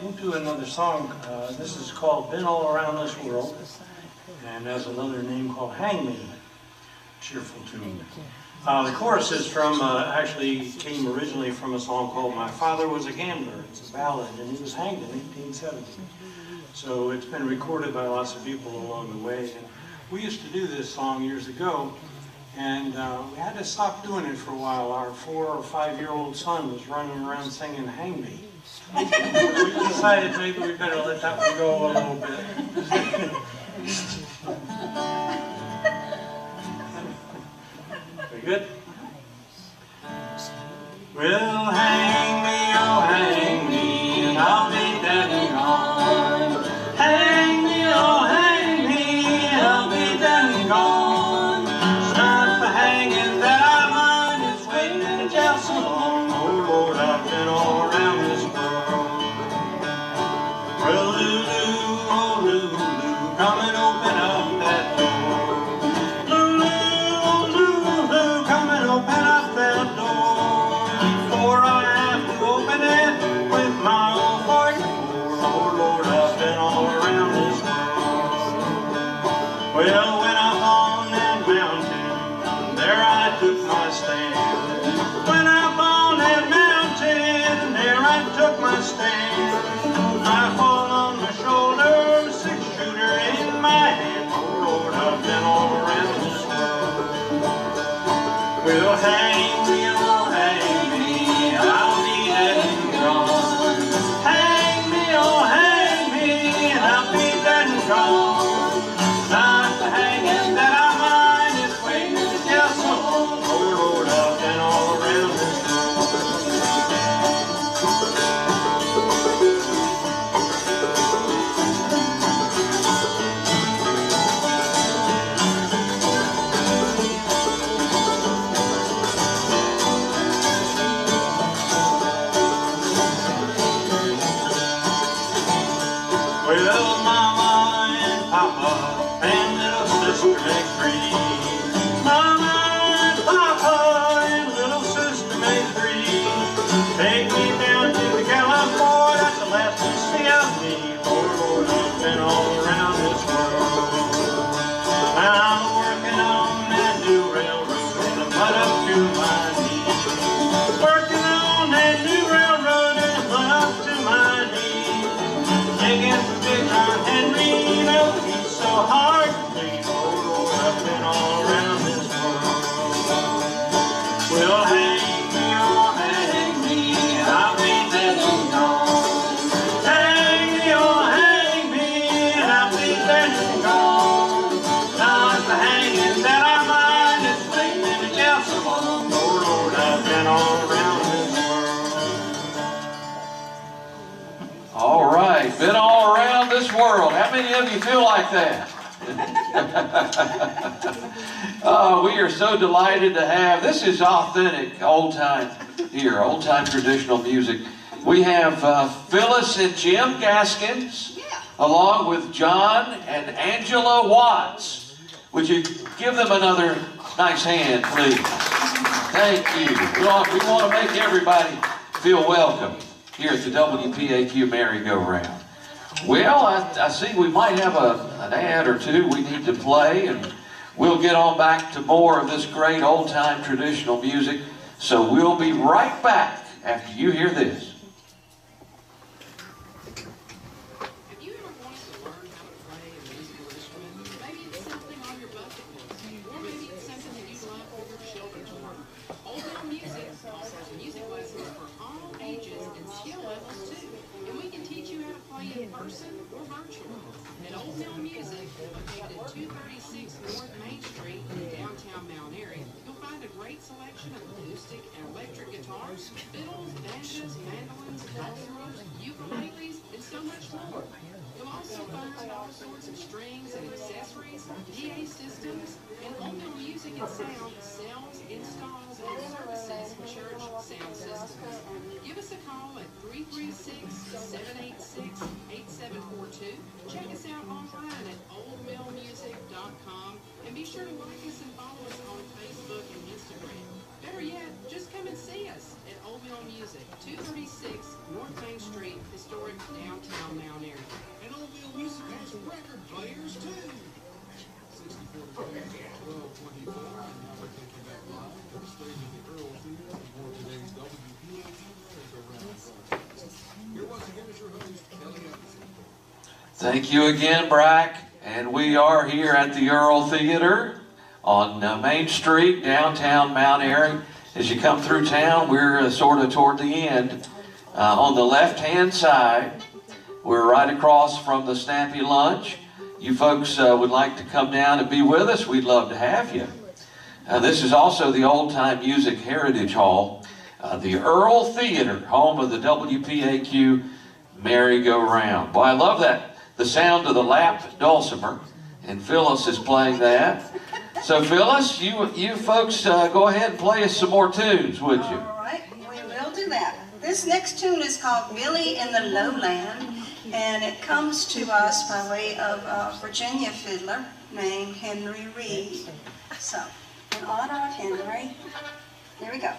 We'll do another song. This is called Been All Around This World, and has another name called Hang Me. Cheerful tune. The chorus is from, actually came originally from a song called My Father Was a Gambler. It's a ballad, and he was hanged in 1870. So it's been recorded by lots of people along the way. And we used to do this song years ago, and we had to stop doing it for a while. Our 4 or 5-year-old son was running around singing Hang Me. We decided maybe we better let that one go a little bit. Very good. Well, hang me, oh hang me, and I'll be dead and gone. Hang me, oh hang me, I'll be dead and gone. It's not the hanging that I mind, it's waiting in the jail so long. Oh Lord, I've been all around this world. Well, Lulu, oh Lulu, come and open up that door. Lulu, oh Lulu, come and open up that door. Before I your heart clean. Oh Lord, I've been all around this world. Well, hang me, oh hang me, and I'll be dead and gone. Hang me, oh hang me, and I'll be dead and gone. Now it's the hanging that I mind is making me death so long. Oh Lord, I've been all around this world. All right, been all around this world. How many of you feel like that? Oh, we are so delighted to have, this is authentic old time here, old time traditional music. We have Phyllis and Jim Gaskins, along with John and Angela Watts. Would you give them another nice hand, please? Thank you. We want to make everybody feel welcome here at the WPAQ merry-go-round. Well, I see we might have an ad or two we need to play, and we'll get on back to more of this great old-time traditional music. So we'll be right back after you hear this. Have you ever wanted to learn how to play a musical instrument? Maybe it's something on your bucket list, or maybe it's something that you'd love for your children to learn. Old Mill Music offers music lessons for all ages and skill levels too, and we can teach you how to play in person or virtually. At Old Mill Music, located at 236 North Main Street in downtown Mount Airy, you'll find a great selection of acoustic and electric guitars, fiddles, banjos, mandolins, drums, ukuleles, and so much more. You'll also find all sorts of strings and accessories, PA systems, and Old Mill Music and Sound sells, installs, and services church sound systems. Give us a call at 336-786-8742. Check us out online at oldmillmusic.com, and be sure to like us and follow us on Facebook and Instagram. Better yet, just come and see us at Old Mill Music, 236 North Main Street, historic downtown Mount Airy. And Old Mill Music has record players too. 64 1224. Now we're taking back live from the stage of the Earl Theater for today's WPAQ broadcast. Here once again is your host, Kelly Epperson. Thank you again, Brack. And we are here at the Earl Theater on Main Street, downtown Mount Airy. As you come through town, we're sort of toward the end. On the left-hand side, we're right across from the Snappy Lunch. You folks would like to come down and be with us, we'd love to have you. This is also the Old Time Music Heritage Hall, the Earl Theater, home of the WPAQ merry-go-round. Boy, I love that, the sound of the lap dulcimer, and Phyllis is playing that. So Phyllis, you folks go ahead and play us some more tunes, would you? All right, we will do that. This next tune is called Billy in the Lowland, and it comes to us by way of a Virginia fiddler named Henry Reed. So, in honor of Henry, here we go.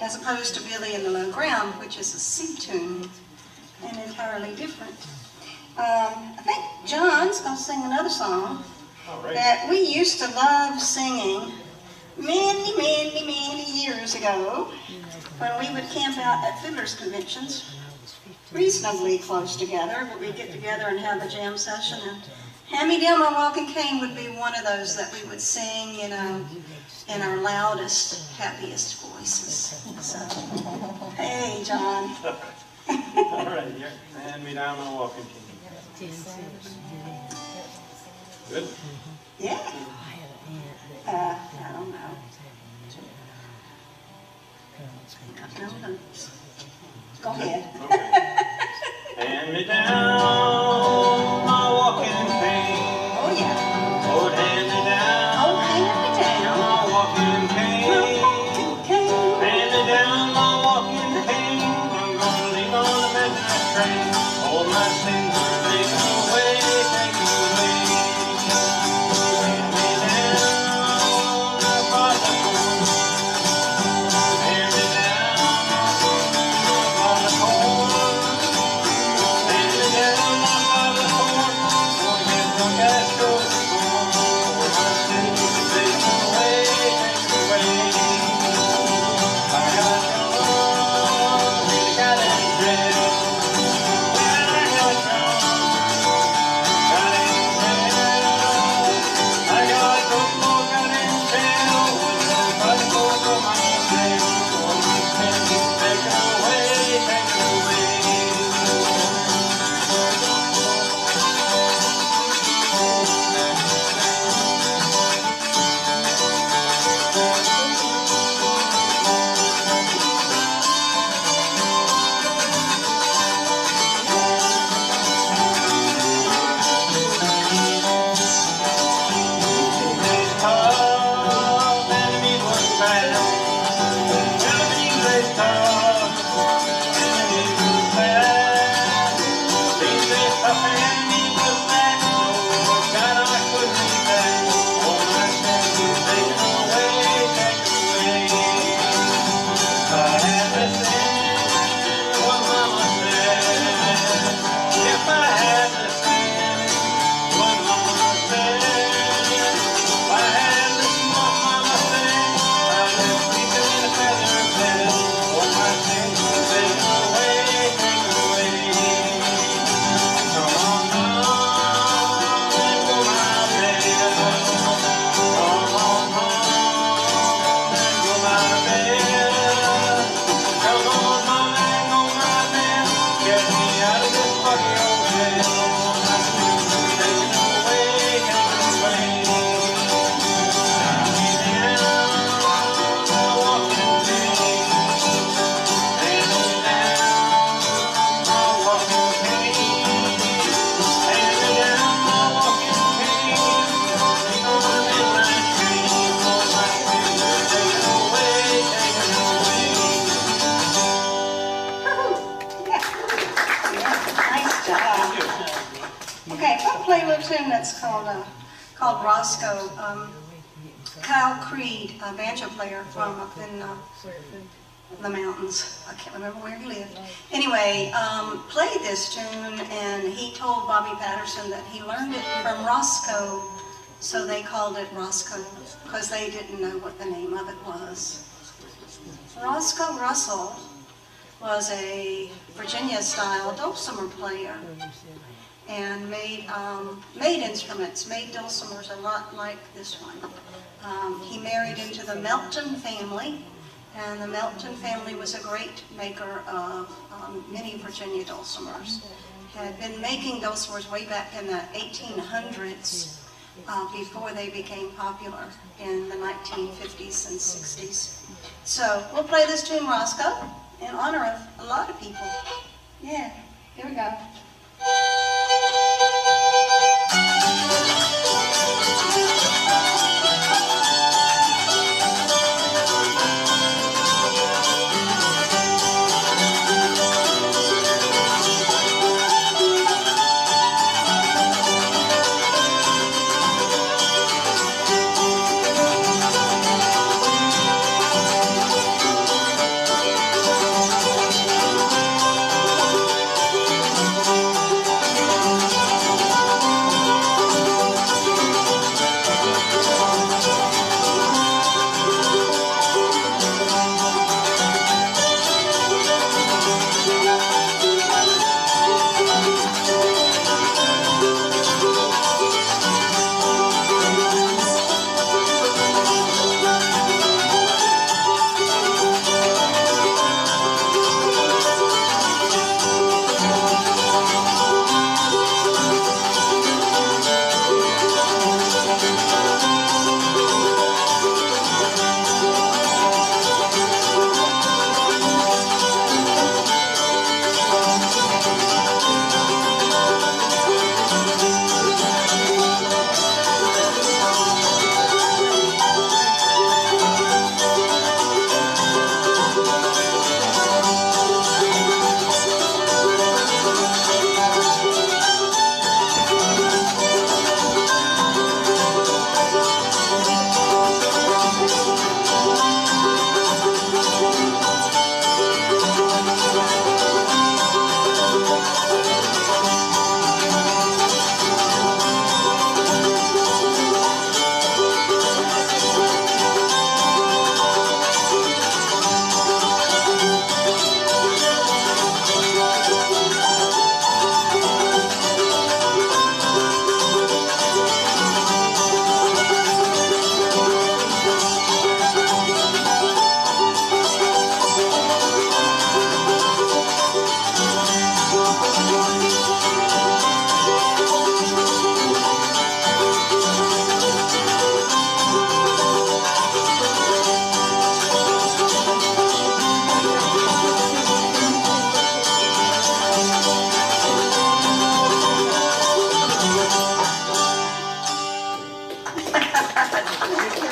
as opposed to Billy in the Low Ground, which is a C tune and entirely different. I think John's going to sing another song that we used to love singing many, many, many years ago when we would camp out at fiddlers conventions, reasonably close together, but we'd get together and have a jam session. And Hand Me Down My Walking Cane would be one of those that we would sing, you know, in our loudest, happiest voices. So, hey, John. All right, here. Hand me down my walking cane. Good. Yeah. I don't know. No. Go ahead. Hand me down my walking cane. Oh, yeah. Lord, hand me down. Oh, hand me down. My walking cane. Hand me down my walking cane. I'm gonna leave on the midnight train. All my sins are taken away, taken away. Hand me down my Father. Hand me down my Father. Hand me down my Father. Gonna get drunk as goes before. All my sins are taken away, taken away. I got drunk, really got in jail. When I got drunk, got in jail. I got drunk, got in jail. With a bus goes on my tail. All my sins are taken away, taken away. These tough enemies was fast. Enemies they tough, enemies was fast. These days tough enemies was fast. Lord God, I couldn't be back. All my sins were taken away, taken away. If I had listened to what Mama said, if I had listened to what Mama said, if I had listened to what Mama said, I'd have sleeping in a feather bed. All my sins were taken away, taken away. Come on, Mom, and go my bed. Come on, Mom, and go my bed. Come on, Mom, and go my bed. Get me out of this fucking old bed. All my sins were taken away, taken away. Hand me down my walking cane. Hand me down my walking cane. Hand me down my walking cane. Lean on the midnight train. All my sins are taken away, taken away. Yeah, nice job. Okay, I'll play a little tune that's called Roscoe. Kyle Creed, a banjo player from up in the mountains. I can't remember where he lived. Anyway, played this tune, and he told Bobby Patterson that he learned it from Roscoe, so they called it Roscoe, because they didn't know what the name of it was. Roscoe Russell was a Virginia-style dulcimer player and made instruments, made dulcimers a lot like this one. He married into the Melton family, and the Melton family was a great maker of many Virginia dulcimers. Had been making dulcimers way back in the 1800s, before they became popular in the 1950s and 60s. So we'll play this tune, Roscoe, in honor of a lot of people. Yeah, here we go.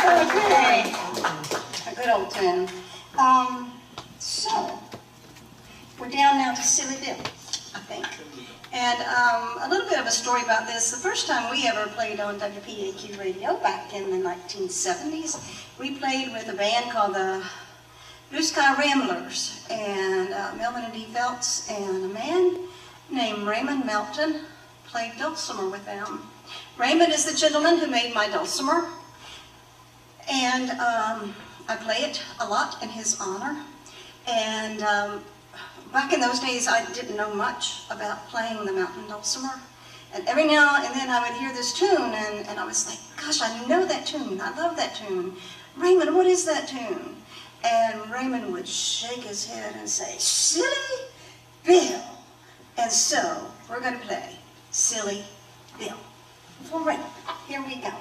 Okay. A good old tune. So, we're down now to Silly Bill, I think. And a little bit of a story about this. The first time we ever played on WPAQ radio back in the 1970s, we played with a band called the Blue Sky Ramblers, and Melvin and Dee Phelps and a man named Raymond Melton played dulcimer with them. Raymond is the gentleman who made my dulcimer, and I play it a lot in his honor. And back in those days, I didn't know much about playing the mountain dulcimer. And every now and then I would hear this tune, and I was like, gosh, I know that tune. I love that tune. Raymond, what is that tune? And Raymond would shake his head and say, Silly Bill. And so, we're going to play Silly Bill. For Raymond, here we go.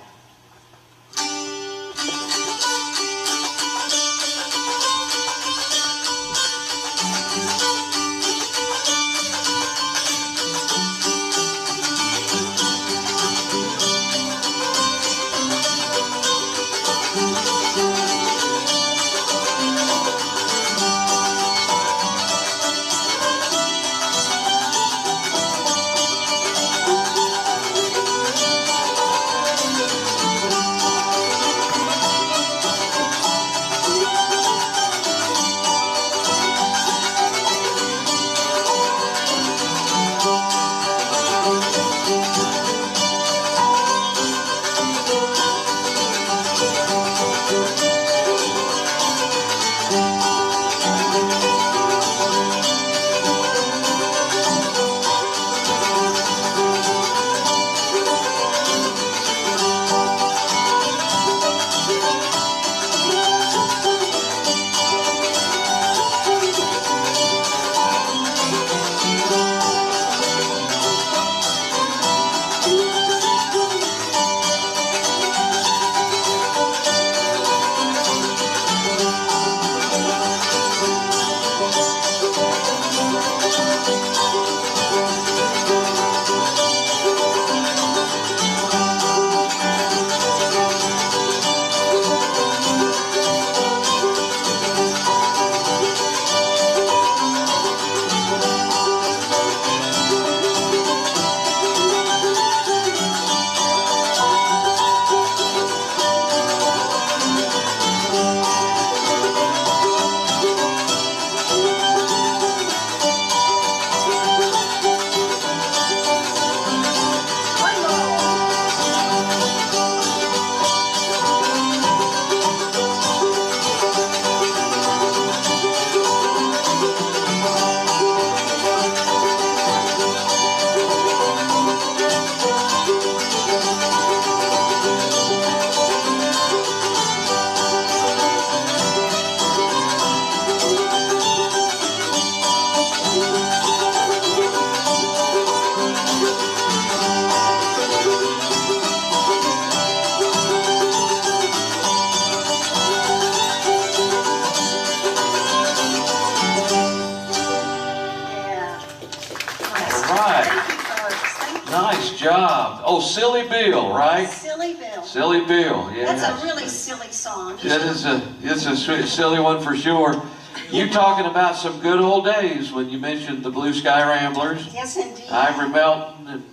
Nice job. Oh, Silly Bill, right? Silly Bill. Silly Bill, yeah. That's a really silly song. It's a silly one for sure. You talking about some good old days when you mentioned the Blue Sky Ramblers. Yes, indeed. Ivory Melton and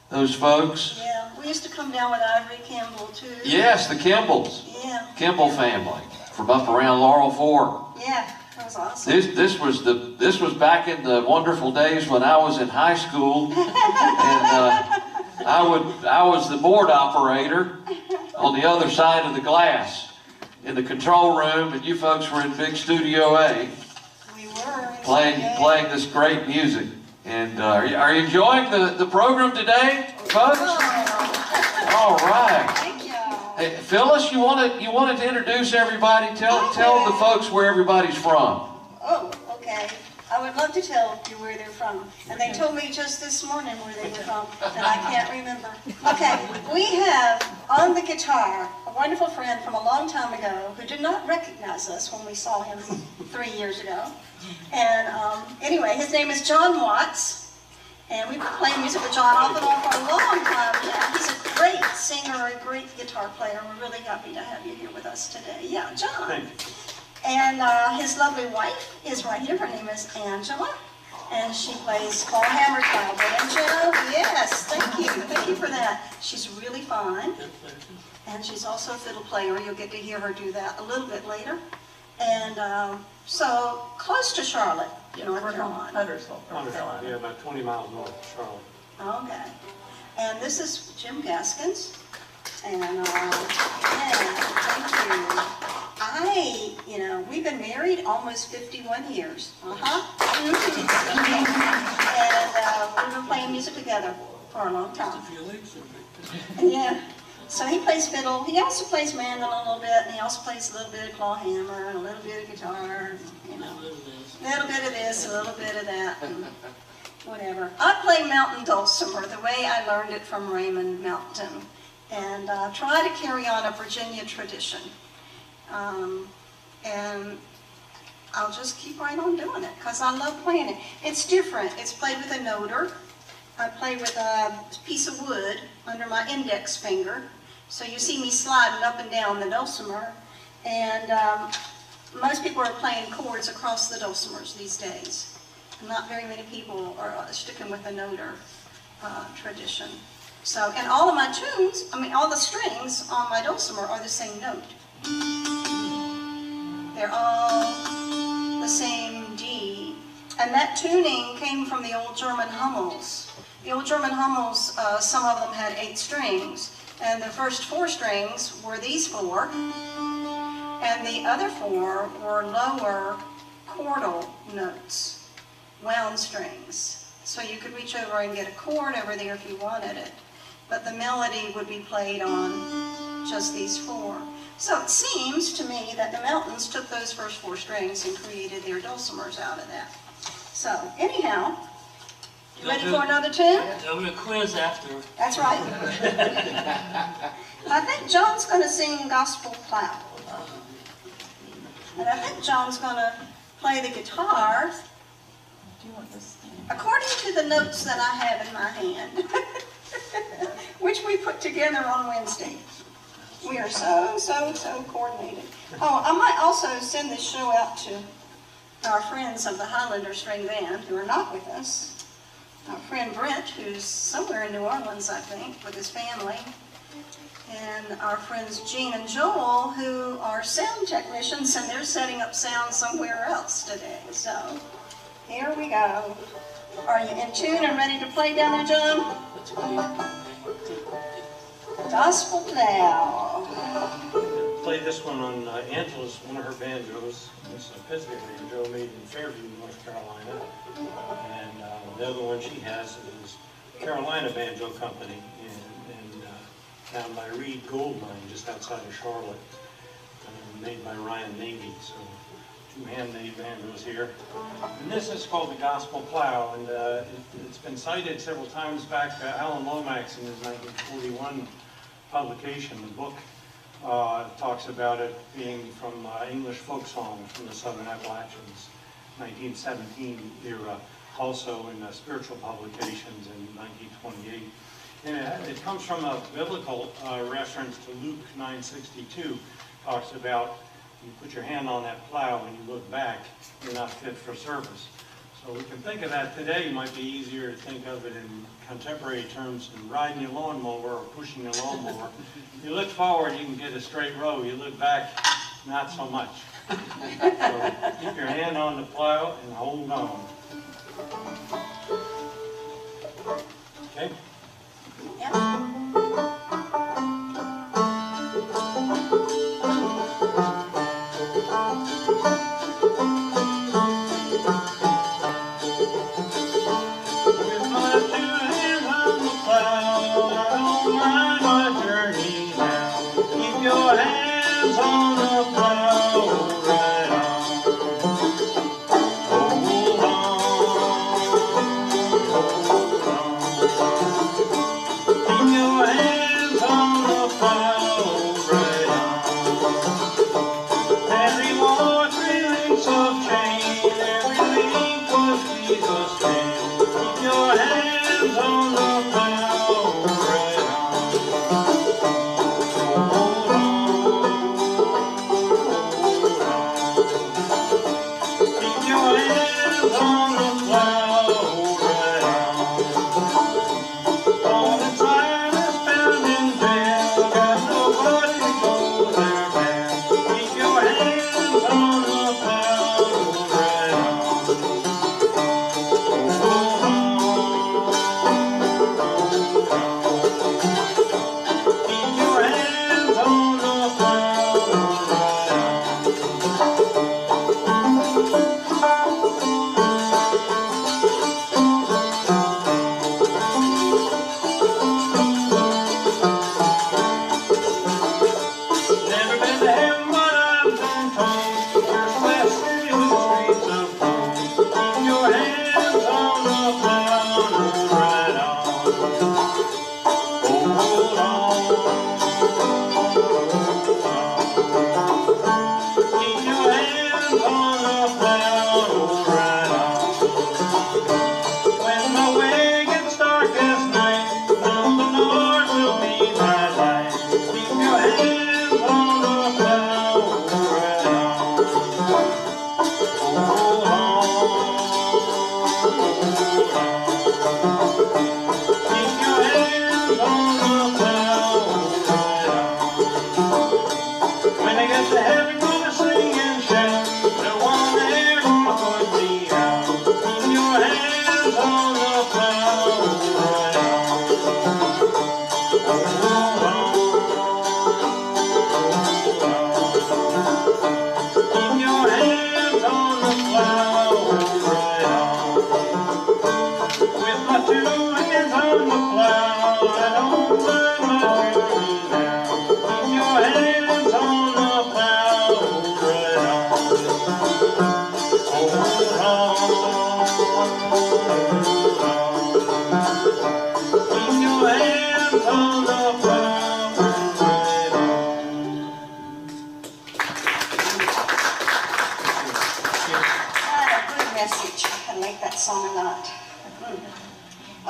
those folks. Yeah, we used to come down with Ivory Campbell too. Yes, the Kimbells. Yeah. Kimball family from up around Laurel Fork. Yeah, that was awesome. This was back in the wonderful days when I was in high school, and I was the board operator on the other side of the glass in the control room, and you folks were in big Studio A. We were playing this great music. And are you enjoying the program today, folks? All right. Thank you. Hey, Phyllis, you wanted to introduce everybody. Tell the folks where everybody's from. Oh, okay. I would love to tell you where they're from. And they told me just this morning where they were from, and I can't remember. Okay, we have on the guitar a wonderful friend from a long time ago who did not recognize us when we saw him 3 years ago. And anyway, his name is John Watts. And we've been playing music with John off and on for a long time. Yeah, he's a great singer, a great guitar player. We're really happy to have you here with us today. Yeah, John. Thank you. And his lovely wife is right here. Her name is Angela. And she plays clawhammer clow banjo. Yes, thank you. Thank you for that. She's really fine. And she's also a fiddle player. You'll get to hear her do that a little bit later. And so, close to Charlotte, North Carolina. Huntersville. Yeah, about 20 miles north of Charlotte. Okay. And this is Jim Gaskins. And, yeah, thank you. We've been married almost 51 years. And we've been playing music together for a long time. Yeah. So he plays fiddle. He also plays mandolin a little bit, and he also plays a little bit of clawhammer and a little bit of guitar, a little bit of this, a little bit of that, and whatever. I play mountain dulcimer the way I learned it from Raymond Mountain, and try to carry on a Virginia tradition. And I'll just keep right on doing it because I love playing it. It's different. It's played with a noter. I play with a piece of wood under my index finger. So you see me sliding up and down the dulcimer. And most people are playing chords across the dulcimers these days. Not very many people are sticking with the noter tradition. So, and all of my tunes, all the strings on my dulcimer are the same note. They're all the same D. And that tuning came from the old German Hummels. The old German Hummels, some of them had 8 strings. And the first 4 strings were these 4. And the other 4 were lower chordal notes, wound strings. So you could reach over and get a chord over there if you wanted it. But the melody would be played on just these 4. So it seems to me that the mountains took those first 4 strings and created their dulcimers out of that. So anyhow, you ready for another tune? There'll be a quiz after. That's right. I think John's going to sing Gospel Plow. And I think John's going to play the guitar according to the notes that I have in my hand, which we put together on Wednesday. We are so coordinated. Oh, I might also send this show out to our friends of the Highlander String Band who are not with us. Our friend Brent, who's somewhere in New Orleans, I think, with his family. And our friends Gene and Joel, who are sound technicians, and they're setting up sound somewhere else today. So, here we go. Are you in tune and ready to play down there, John? Gospel Plow. Play this one on Angela's, one of her banjos. This is a Pisgah banjo made in Fairview, North Carolina. And the other one she has is Carolina Banjo Company down by Reed Gold Mine, just outside of Charlotte, made by Ryan Navy. So 2 handmade banjos here. And this is called the Gospel Plow, and it's been cited several times back. Alan Lomax in his 1941 publication, the book, talks about it being from English folk song from the Southern Appalachians, 1917 era, also in spiritual publications in 1928. And it comes from a biblical reference to Luke 9:62. Talks about you put your hand on that plow and you look back, you're not fit for service. So we can think of that today. It might be easier to think of it in contemporary terms than riding your lawnmower or pushing your lawnmower. You look forward, you can get a straight row. You look back, not so much. So keep your hand on the plow and hold on. Okay? Yeah. Keep your hands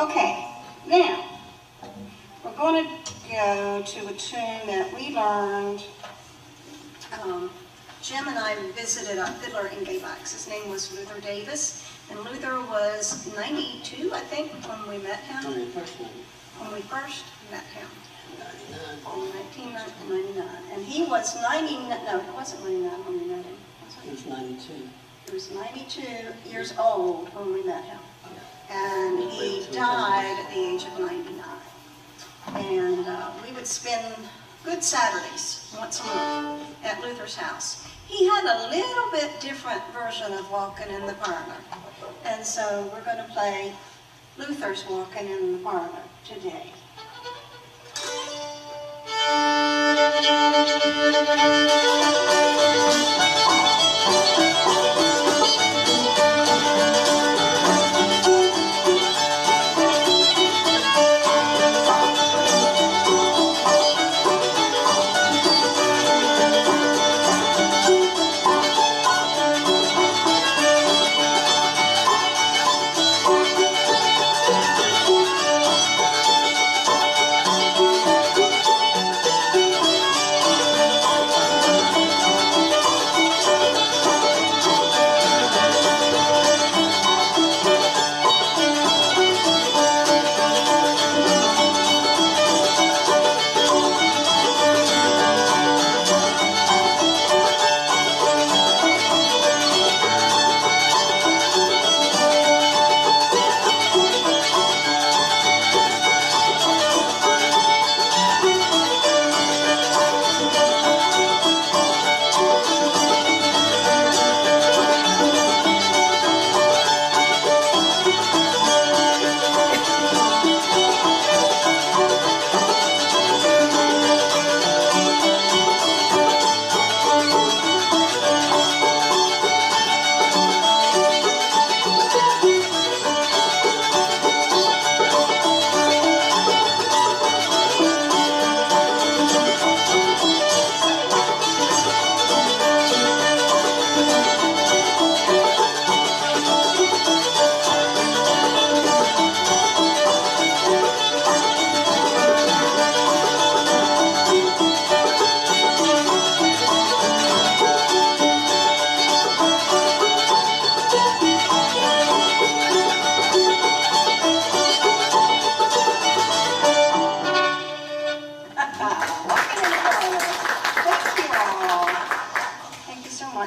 Okay, now, we're going to go to a tune that we learned. Jim and I visited a fiddler in Gay Bikes. His name was Luther Davis, and Luther was 92, I think, when we met him. When we first met him. In 1999. And he was 99, no, it wasn't 99 when we met him. It was 92. He was 92 years old when we met him. And he died at the age of 99. And we would spend good Saturdays once a month at Luther's house. He had a little bit different version of Walking in the Parlor. And so we're going to play Luther's Walking in the Parlor today.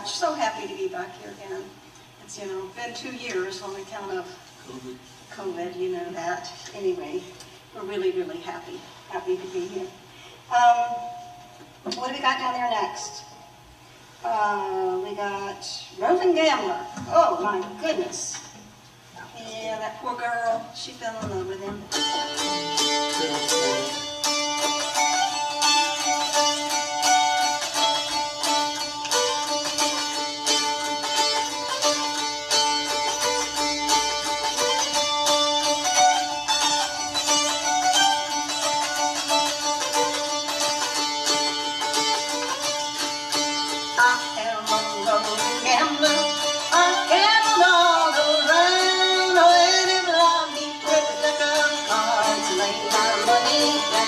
So happy to be back here again. It's, been 2 years on account of COVID, you know that. Anyway, we're really, really happy to be here. What do we got down there next? We got Roving Gambler. Oh my goodness. Yeah, that poor girl, she fell in love with him. Money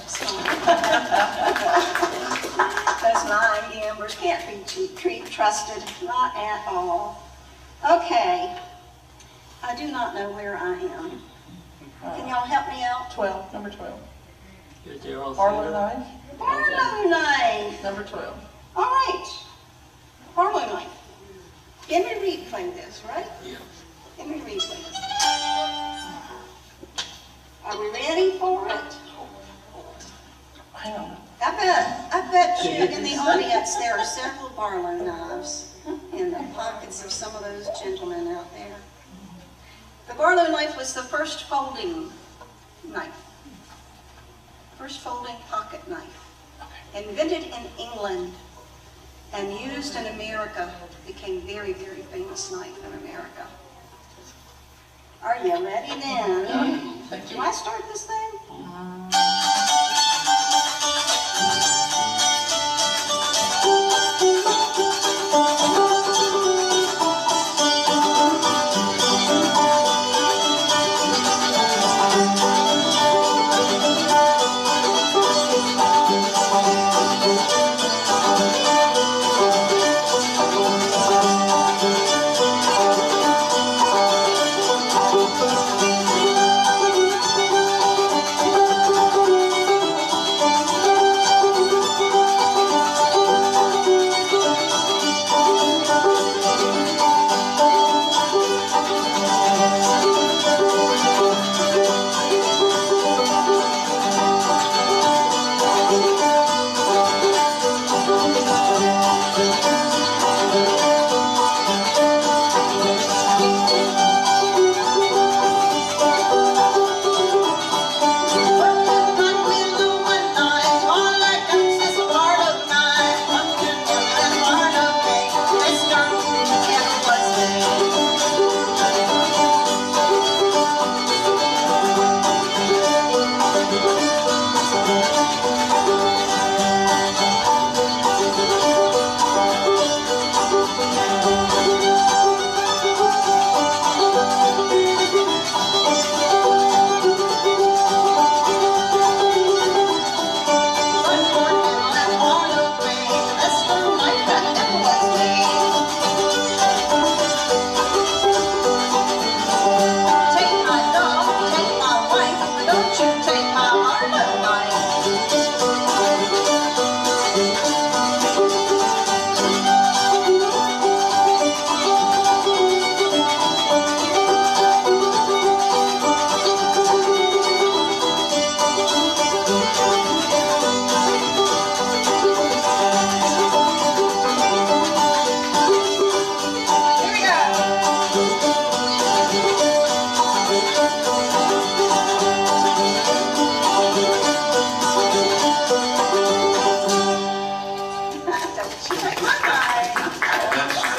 smile. Those lying gamblers can't be trusted, not at all. Okay, I do not know where I am. Can y'all help me out? 12, number 12. Barlow Barlow knife, Barlow knife. number 12. All right. Barlow knife. Henry Reed played this, right? Yeah. Henry Reed played this. Are we ready for it? Hang on. I bet you in the audience there are several Barlow knives in the pockets of some of those gentlemen out there. The Barlow knife was the first folding knife. First folding pocket knife. Invented in England and used in America. Became very, very famous knife in America. Are you ready then? Do I start this thing?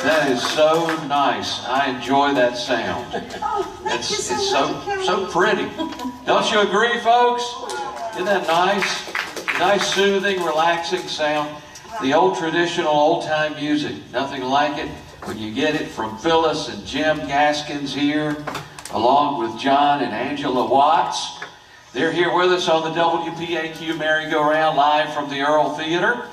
That is so nice. I enjoy that sound. Oh, thank It's you so so much, so pretty. Don't you agree, folks? Isn't that nice? Nice, soothing, relaxing sound. The old traditional old-time music. Nothing like it when you get it from Phyllis and Jim Gaskins here, along with John and Angela Watts. They're here with us on the WPAQ merry-go-round live from the Earl Theater.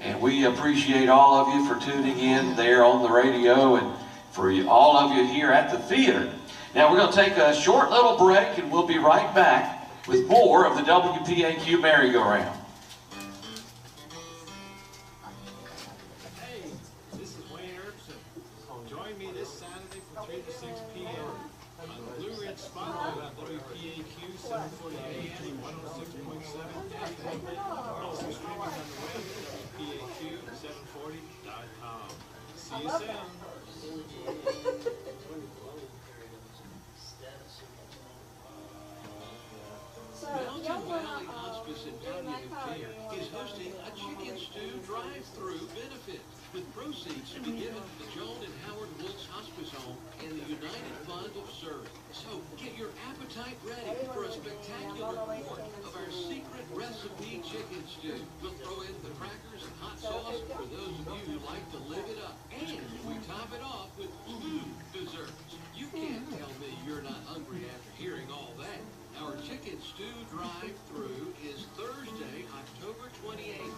And we appreciate all of you for tuning in there on the radio and for all of you here at the theater. Now we're going to take a short little break and we'll be right back with more of the WPAQ merry-go-round. Hey, this is Wayne Erbson. Join me this Saturday from 3 to 6 p.m. on the Blue Ridge Spotlight on WPAQ 740 AM, 106.7 FM. Also streaming on the web at WPAQ740.com. See you soon. Mountain Valley Hospice and Palliative Care is hosting a chicken stew drive-through benefit with proceeds to be given to the Joan and Howard Woods Hospice Home and the United Fund of Surrey. So get your appetite ready for a spectacular quart of our secret recipe chicken stew. We'll throw in the crackers and hot sauce for those of you who like to live it up. And we top it off with desserts. You can't tell me you're not hungry after hearing all that. Our Chicken Stew Drive-Thru is Thursday, October 28th,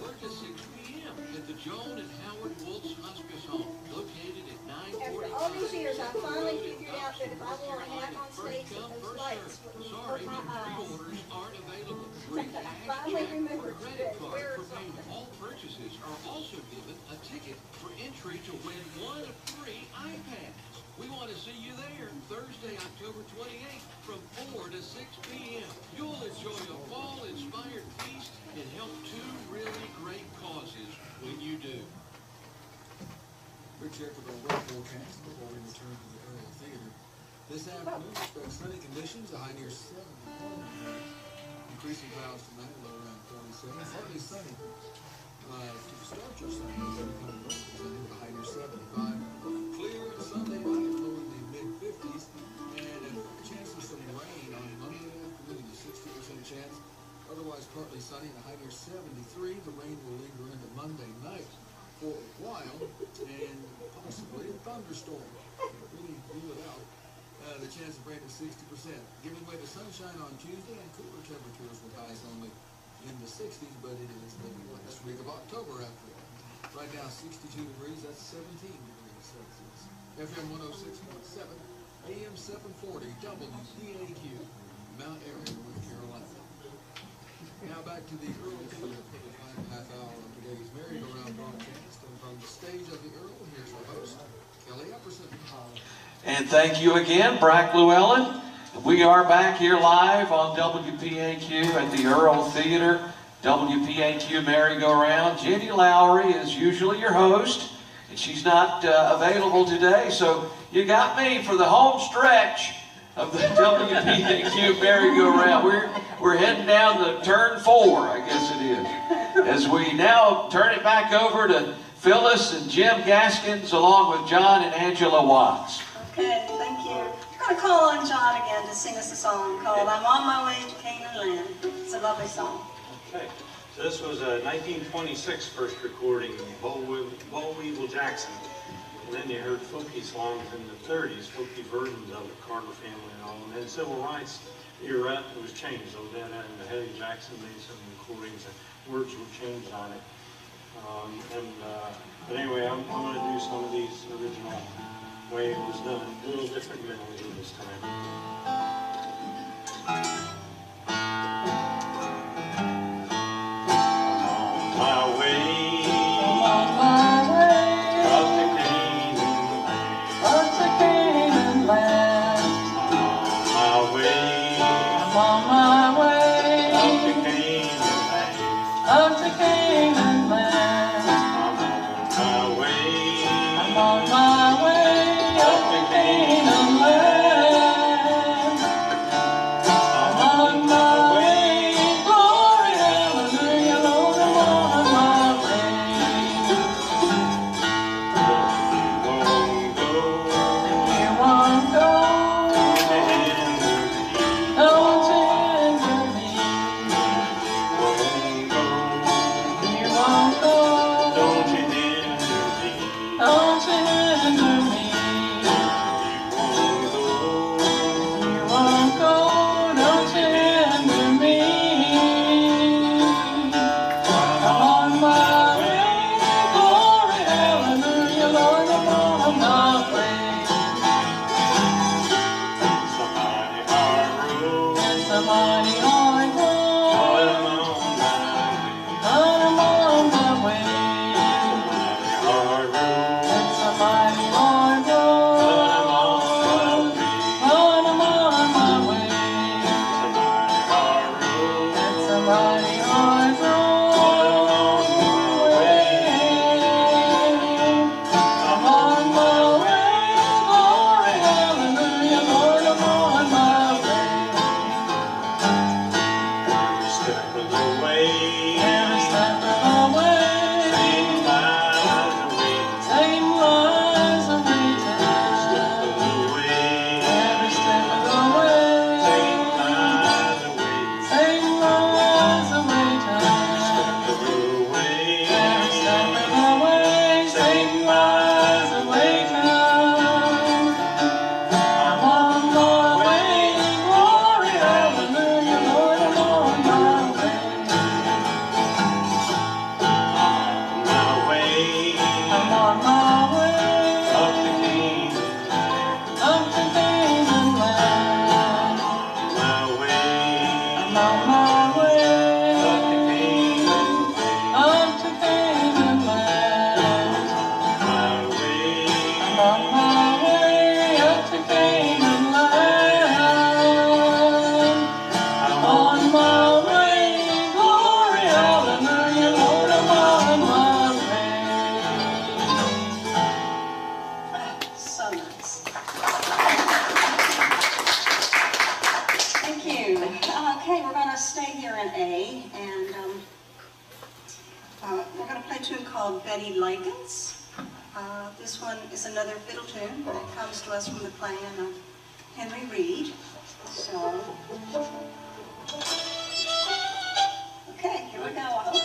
4 to 6 p.m. at the Joan and Howard Wolf's Hospice Home, located at 945. After all these years, I finally figured out that if I wore a hat on stage, that those lights wouldn't Sorry, hurt but my eyes. pre-orders aren't available. Free I cash, finally check, or remembered credit that. card Where for is payment. All purchases are also given a ticket for entry to win one of 3 iPads. We want to see you there Thursday, October 28th from 4 to 6 p.m. You'll enjoy a fall-inspired feast and help 2 really great causes when you do. Quick check with our weather forecast before we return to the Earl Theater. This afternoon, expect sunny conditions, a high near 71. Increasing clouds tonight, low around 47. Partly sunny. To start your Sunday, becoming mostly sunny with a high near 75. Clear Sunday night, low in the mid-50s. And a chance of some rain on Monday afternoon, a 60% chance. Otherwise, partly sunny and a high near 73. The rain will linger into Monday night for a while, and possibly a thunderstorm. Really rule it out. The chance of rain is 60%. Giving way to sunshine on Tuesday and cooler temperatures with highs only in the 60s, but it is the last week of October after all. Right now, 62 degrees, that's 17 degrees Celsius. FM 106.7, AM 740, WPAQ, Mount Airy, North Carolina. Now back to the Earl Theater for the final half hour of today's merry-go-round broadcast. And from the stage of the Earl, here's our host, Kelly Epperson. And thank you again, Brack Llewellyn. We are back here live on WPAQ at the Earl Theater, WPAQ merry-go-round. Jenny Lowry is usually your host, and she's not available today, so you got me for the home stretch of the WPAQ merry-go-round. We're heading down to turn 4, I guess it is, as we now turn it back over to Phyllis and Jim Gaskins along with John and Angela Watts. Okay, thank you. We're going to call on John again to sing us a song called I'm on My Way to Canaan Land. It's a lovely song. Okay, so this was a 1926 first recording of Bo Weevil Jackson. And then you heard folky songs in the 30s, folky versions of it, Carter family and all. And then civil rights era, it was changed. So then Hetty Jackson made some recordings and words were changed on it. But anyway, I'm going to do some of these original way it was done. A little different melody this time. My way, up to Canaan land. My way, I'm on my way, up to Canaan land. Up to Canaan land. I'm on my way, I'm on my way, up to Canaan land. We're going to play a tune called Betty Likens. This one is another fiddle tune that comes to us from the playing of Henry Reed. So, okay, here we go. I hope.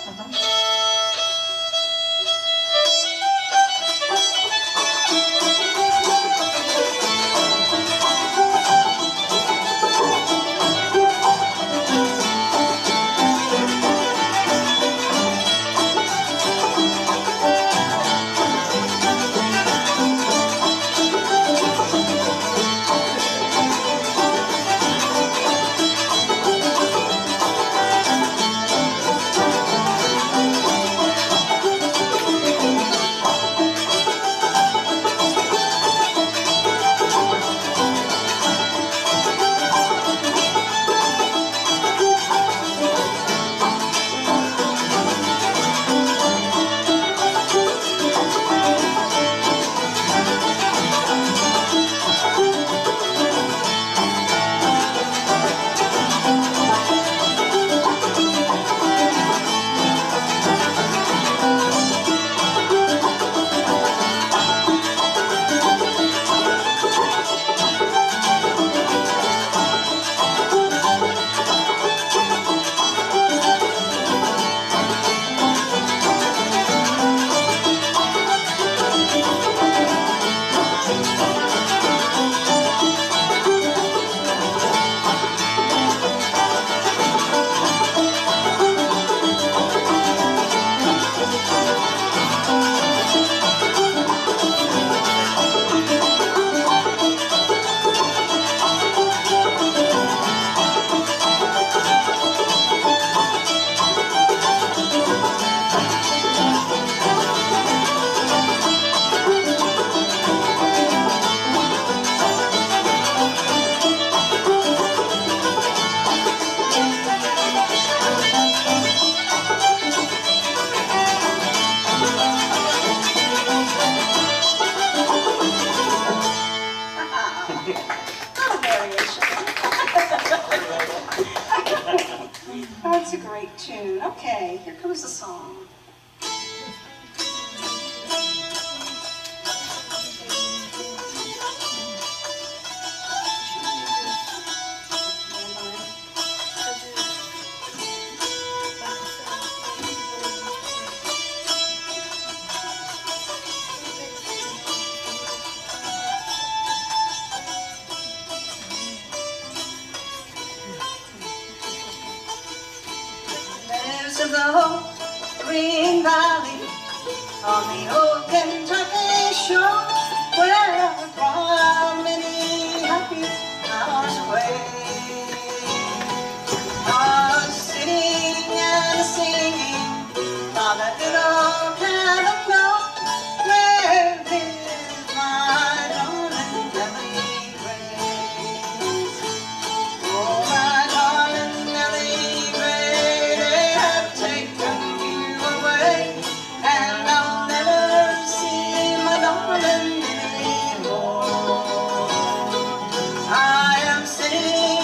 That's a great tune. Okay, here comes the song. There's a low green valley on the old Kentucky shore where from many happy hours away are sitting and singing on that little cabin known where lives my darling Nellie Grace. Oh, my darling Nellie Grace, they have taken you away, and I'll never see my darling anymore. I am sitting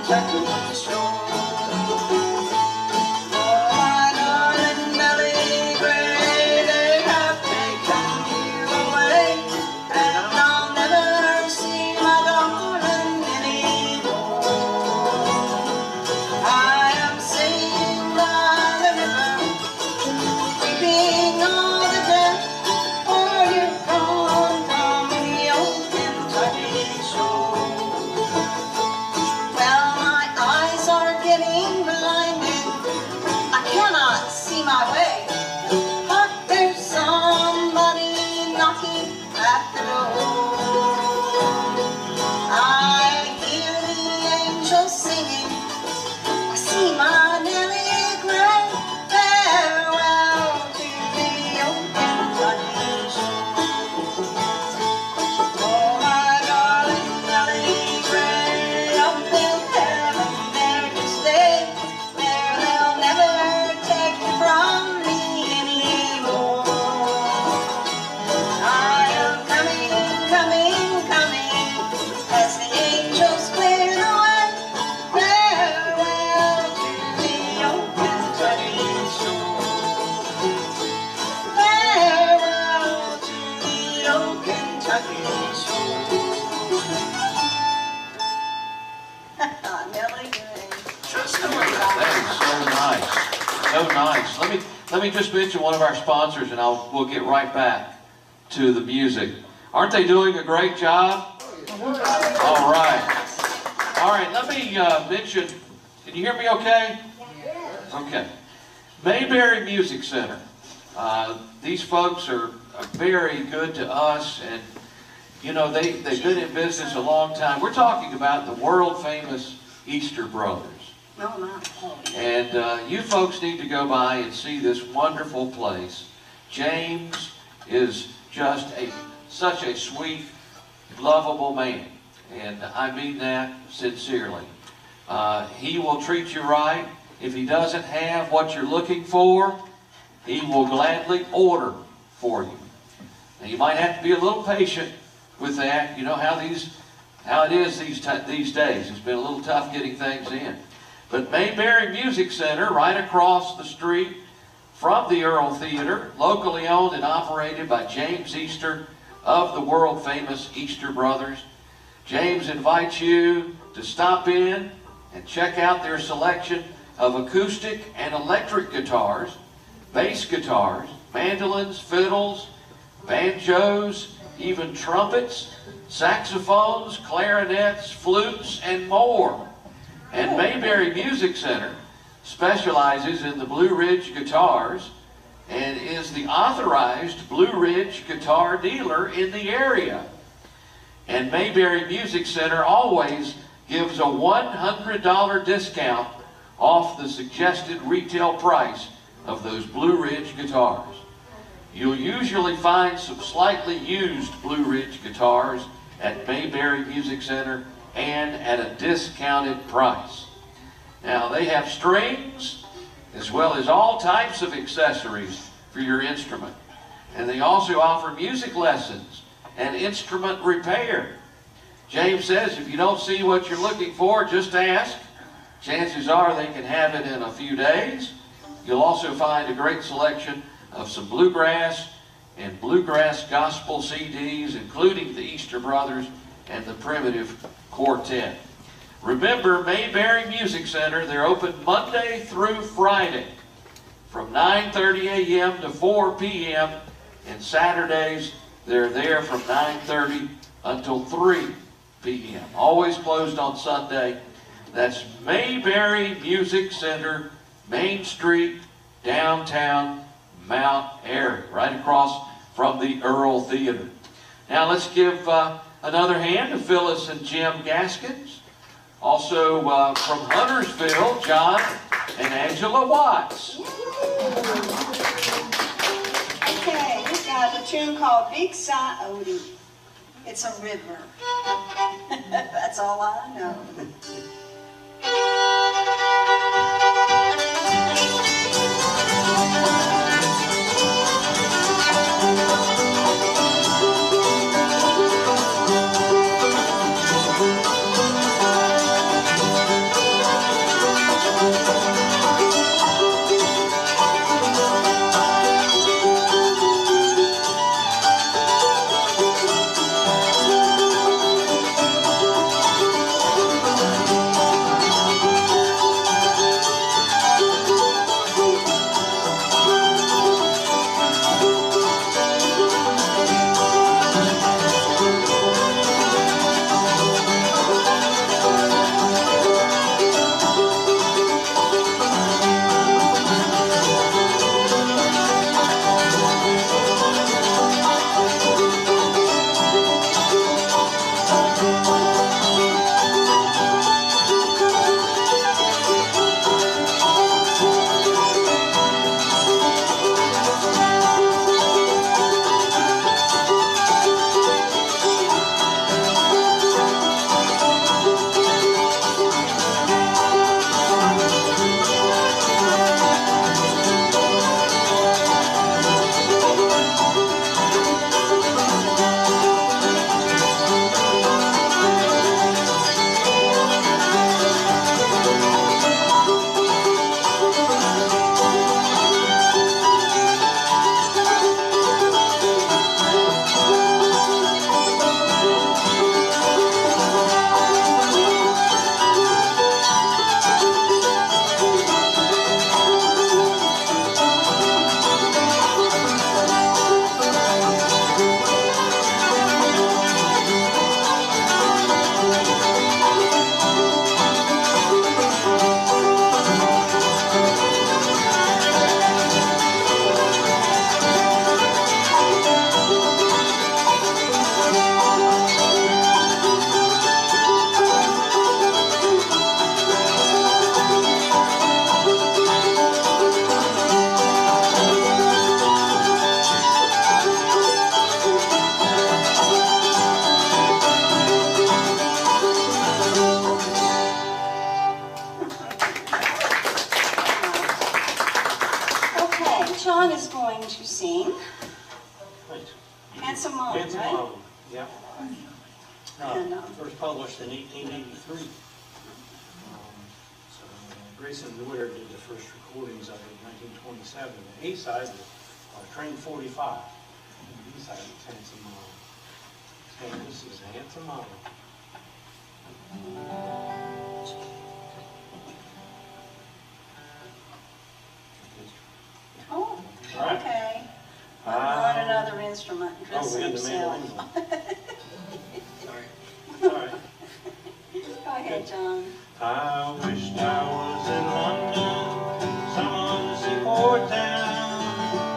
Kentucky shore. Oh, my darling Nellie Gray, they have taken you away, and I'll never see my darling anymore. I am sitting by the river, weeping all the day, for you've gone from the old Kentucky shore. Well, my eyes are getting blinded, I cannot see my way. Hark, there's somebody knocking at the door. I hear the angels singing, I see my Nellie Gray. Farewell to the old Kentucky shore. Oh, my darling Nellie Gray, up in heaven there to stay. There they'll never take you from me anymore. I am coming, coming, coming, as the angels clear the way. Farewell to the old Kentucky shore. Farewell to the old Kentucky shore. Nellie Gray. That is so nice. So nice. Let me just mention one of our sponsors, and we'll get right back to the music. Aren't they doing a great job? All right. All right, let me mention, can you hear me okay? Okay. Mayberry Music Center. These folks are very good to us, and you know, they've been in business a long time. We're talking about the world famous Easter Brothers. No, no. And you folks need to go by and see this wonderful place. James is just such a sweet, lovable man. And I mean that sincerely. He will treat you right. If he doesn't have what you're looking for, he will gladly order for you. Now, you might have to be a little patient with that. You know how it is these days. It's been a little tough getting things in. But Mayberry Music Center, right across the street from the Earl Theater, locally owned and operated by James Easter of the world famous Easter Brothers. James invites you to stop in and check out their selection of acoustic and electric guitars, bass guitars, mandolins, fiddles, banjos, even trumpets, saxophones, clarinets, flutes, and more. And Mayberry Music Center specializes in the Blue Ridge guitars and is the authorized Blue Ridge guitar dealer in the area. And Mayberry Music Center always gives a $100 discount off the suggested retail price of those Blue Ridge guitars. You'll usually find some slightly used Blue Ridge guitars at Mayberry Music Center and at a discounted price. Now, they have strings as well as all types of accessories for your instrument. And they also offer music lessons and instrument repair. James says if you don't see what you're looking for, just ask. Chances are they can have it in a few days. You'll also find a great selection of some bluegrass and bluegrass gospel CDs, including the Easter Brothers and the Primitive Quartet. Remember, Mayberry Music Center, they're open Monday through Friday from 9:30 a.m. to 4 p.m. and Saturdays they're there from 9:30 until 3 p.m. Always closed on Sunday. That's Mayberry Music Center, Main Street, downtown Mount Airy, right across from the Earl Theater. Now let's give another hand to Phyllis and Jim Gaskins. Also from Huntersville, John and Angela Watts. Okay, we've got a tune called Big Scioto. It's a river. That's all I know. Handsome Molly, Handsome right? Molly, yeah. And, First published in 1883. So Grayson Weir did the first recordings of it in 1927. The A side was Train 45. And the B side was Handsome Molly. So this is Handsome Molly. Oh, Right. okay. Not another instrument. Oh, Dress we had the himself. mandolin. Sorry. Go ahead, John. I wished I was in London, some other seaport town.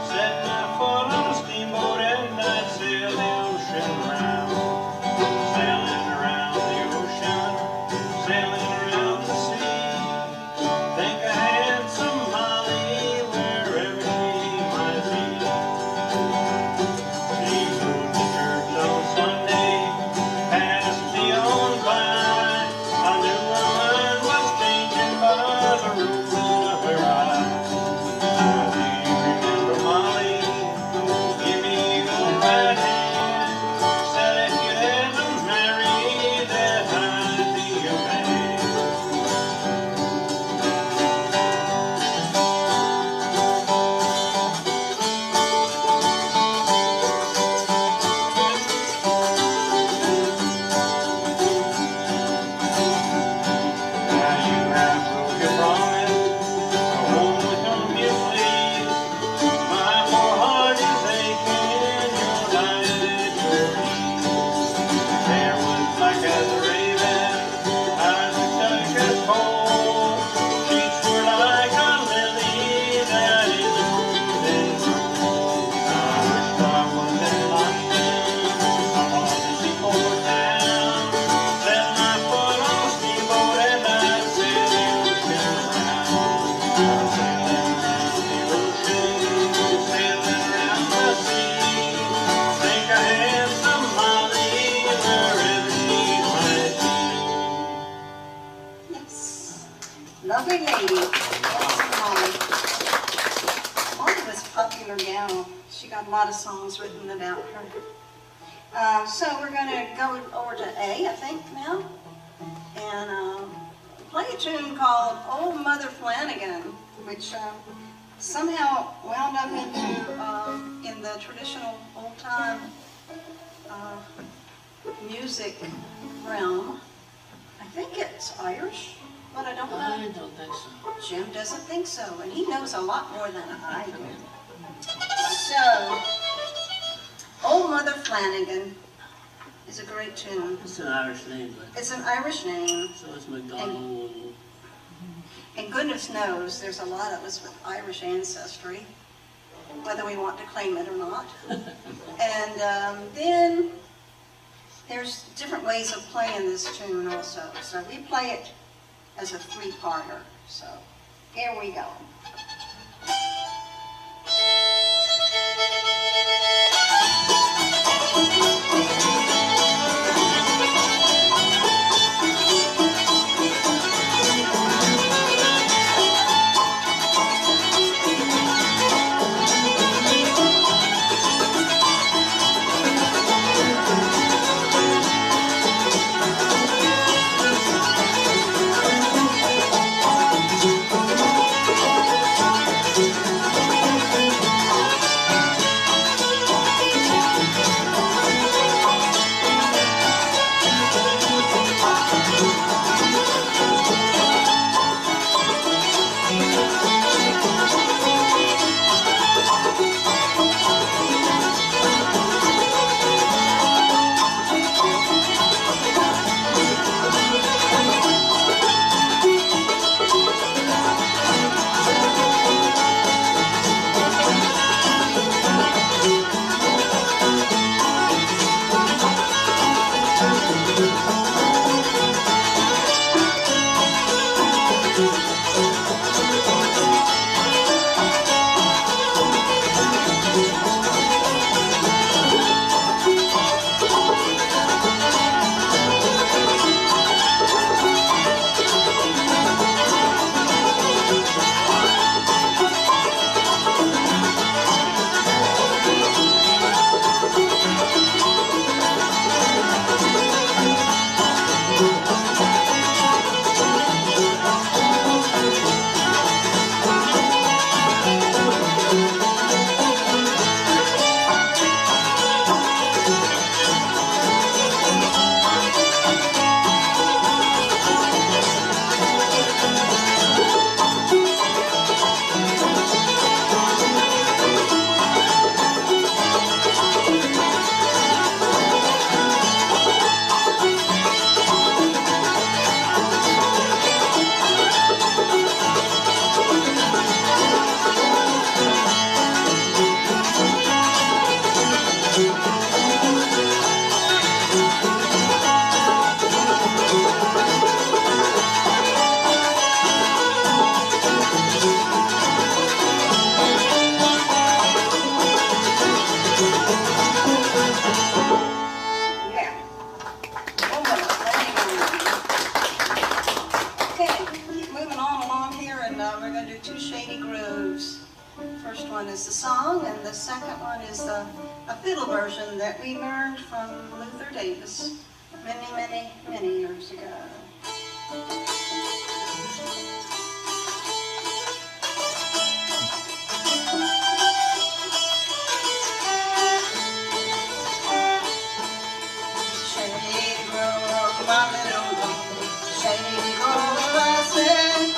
Set my foot on a steamboat and I'd sail the ocean round. Sailing around the ocean, sailing around the sea. Think I had some Molly wherever she might be. She rode to church on Sunday, passed me on by. I knew her mind was changing by the roving of her eyes. Do you remember Molly? Give me your right hand. Said if you ever married, that I'd be your man. Now you have broke your promise, go home with me, please. My poor heart is aching, your life is your ease. Hair was black as a raven, eyes were dark as coal. Cheeks were like a lily that is oozing gold. I wished I was in London, some other seaport town. Set my foot on a steamboat and I'd sail the ocean round. I'm sailing around the ocean, sailing around the sea. Think I had some Molly wherever she might be. Yes. Lovely lady. Handsome Molly. Molly was a popular gal. She got a lot of songs written about her. So we're going to go over to A, I think, now. And play a tune called Old Mother Flanagan, which somehow wound up into in the traditional old-time music realm. I think it's Irish, but I don't know. I don't think so. Jim doesn't think so, and he knows a lot more than I do. So, Old Mother Flanagan is a great tune. It's an Irish name, but It's an Irish name, so it's McDonald. and goodness knows there's a lot of us with Irish ancestry, whether we want to claim it or not. And then there's different ways of playing this tune also. So we play it as a three-parter. So here we go. one is the song, and the second one is a fiddle version that we learned from Luther Davis many, many, many years ago. Shady grove, my little love, shady grove, I said,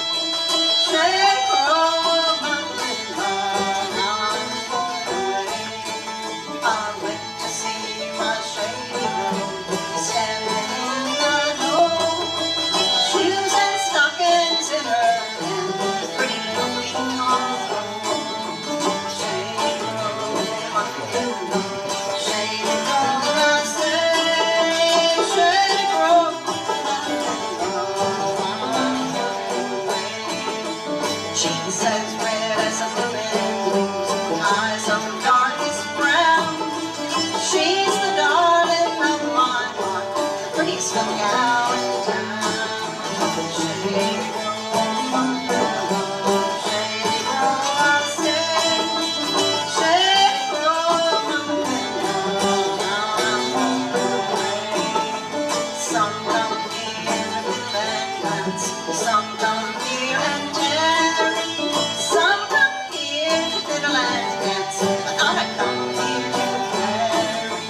shady grove, my little love, now I'm going away. I went to see my shady grove, standing in the door, shoes and stockings in her hand, pretty little feet on the floor. Shady grove, my little love, shady grove, I say, shady grove, my little love, cheeks as red as a blooming rose, eyes so dark as brown. She's the darling of my heart, the prettiest little gal in town. Shady grove, my little love, shady grove, I say, shady grove, my little love, now I'm going away. Some come here to fill and dance, some come here and tarry, some come here to fiddle and dance. I thought I'd come here to marry.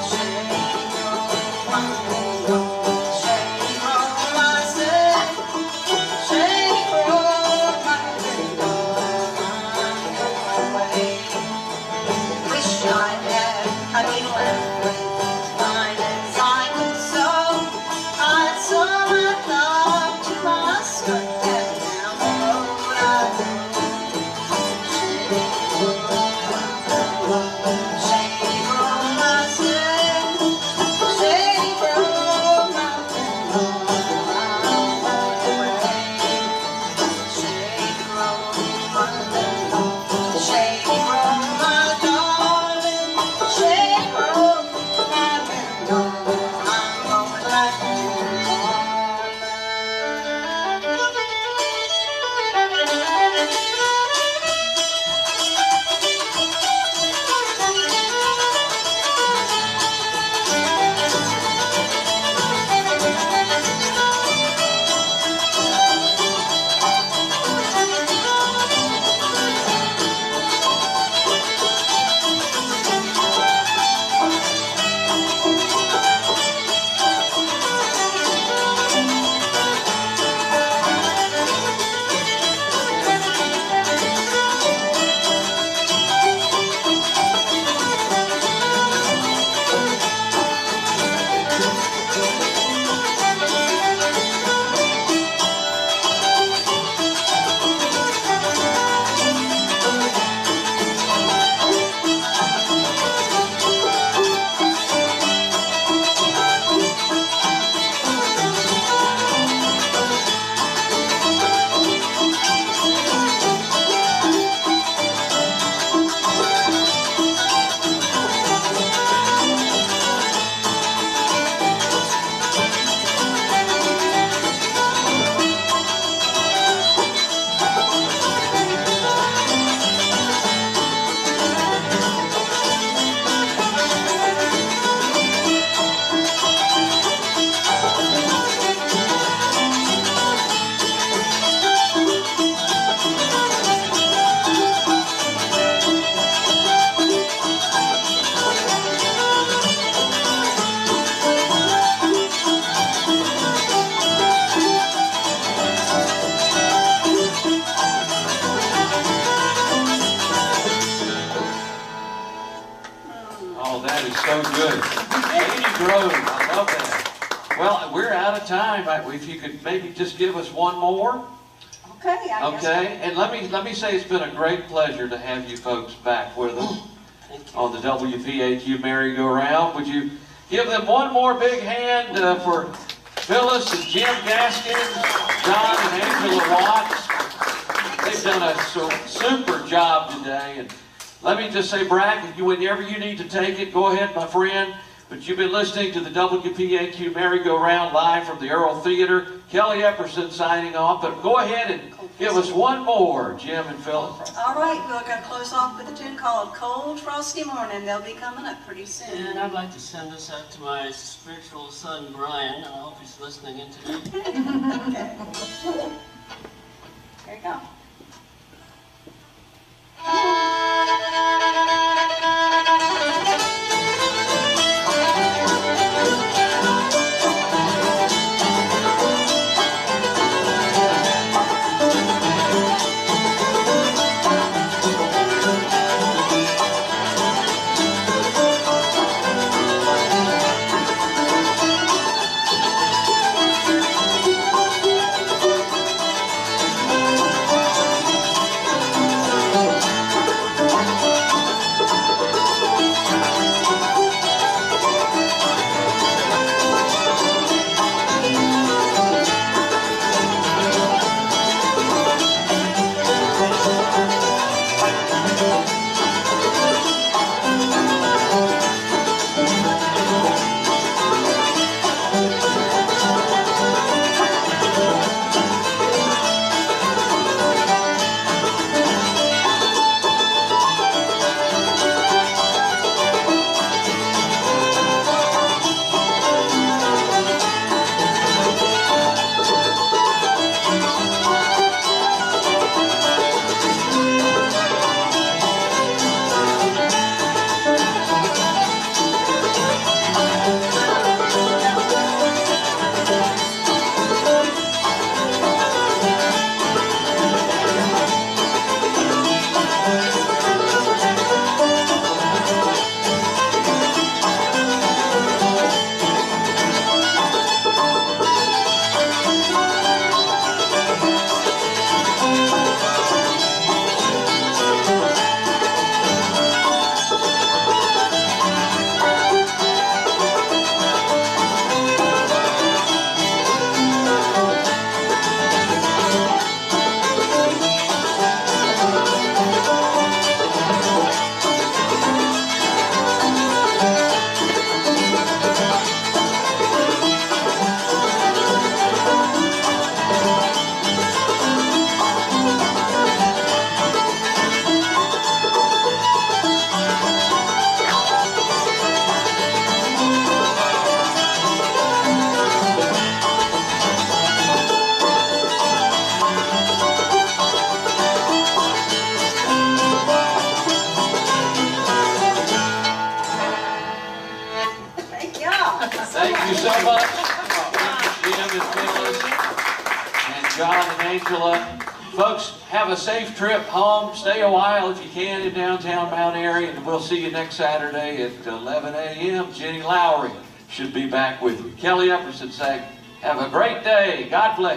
Shady grove, my little love, shady grove, I say, shady grove, my little love, I'm going away. Wish I had a needle and thread, fine as I could sew. I'd sew my love to my skirt, and down the road I'd go. Shady grove, I say, shady grove, my little love, I'm going away. Shady grove, my little love, shady grove, my darling, shady grove, my little love, I'm going back to Oh, that is so good. Shady Grove, I love that. Well, we're out of time. If you could maybe just give us one more. Okay, I guess. Okay, and let me say it's been a great pleasure to have you folks back with us on the WPAQ merry-go-round. Would you give them one more big hand for Phyllis and Jim Gaskins, John and Angela Watts? They've done a super job today. And let me just say, Bragg, whenever you need to take it, go ahead, my friend. But you've been listening to the WPAQ merry-go-round live from the Earl Theater. Kelly Epperson signing off, but go ahead and give us one more, Jim and Philip. All right, we're going to close off with a tune called Cold Frosty Morning. They'll be coming up pretty soon. And I'd like to send this out to my spiritual son, Brian, and I hope he's listening in today. Okay. Here you go. Thank you so much, Jim and Phyllis, and John and Angela. Folks, have a safe trip home. Stay a while if you can in downtown Mount Airy, and we'll see you next Saturday at 11 a.m. Jenny Lowry should be back with you. Kelly Epperson saying, have a great day. God bless.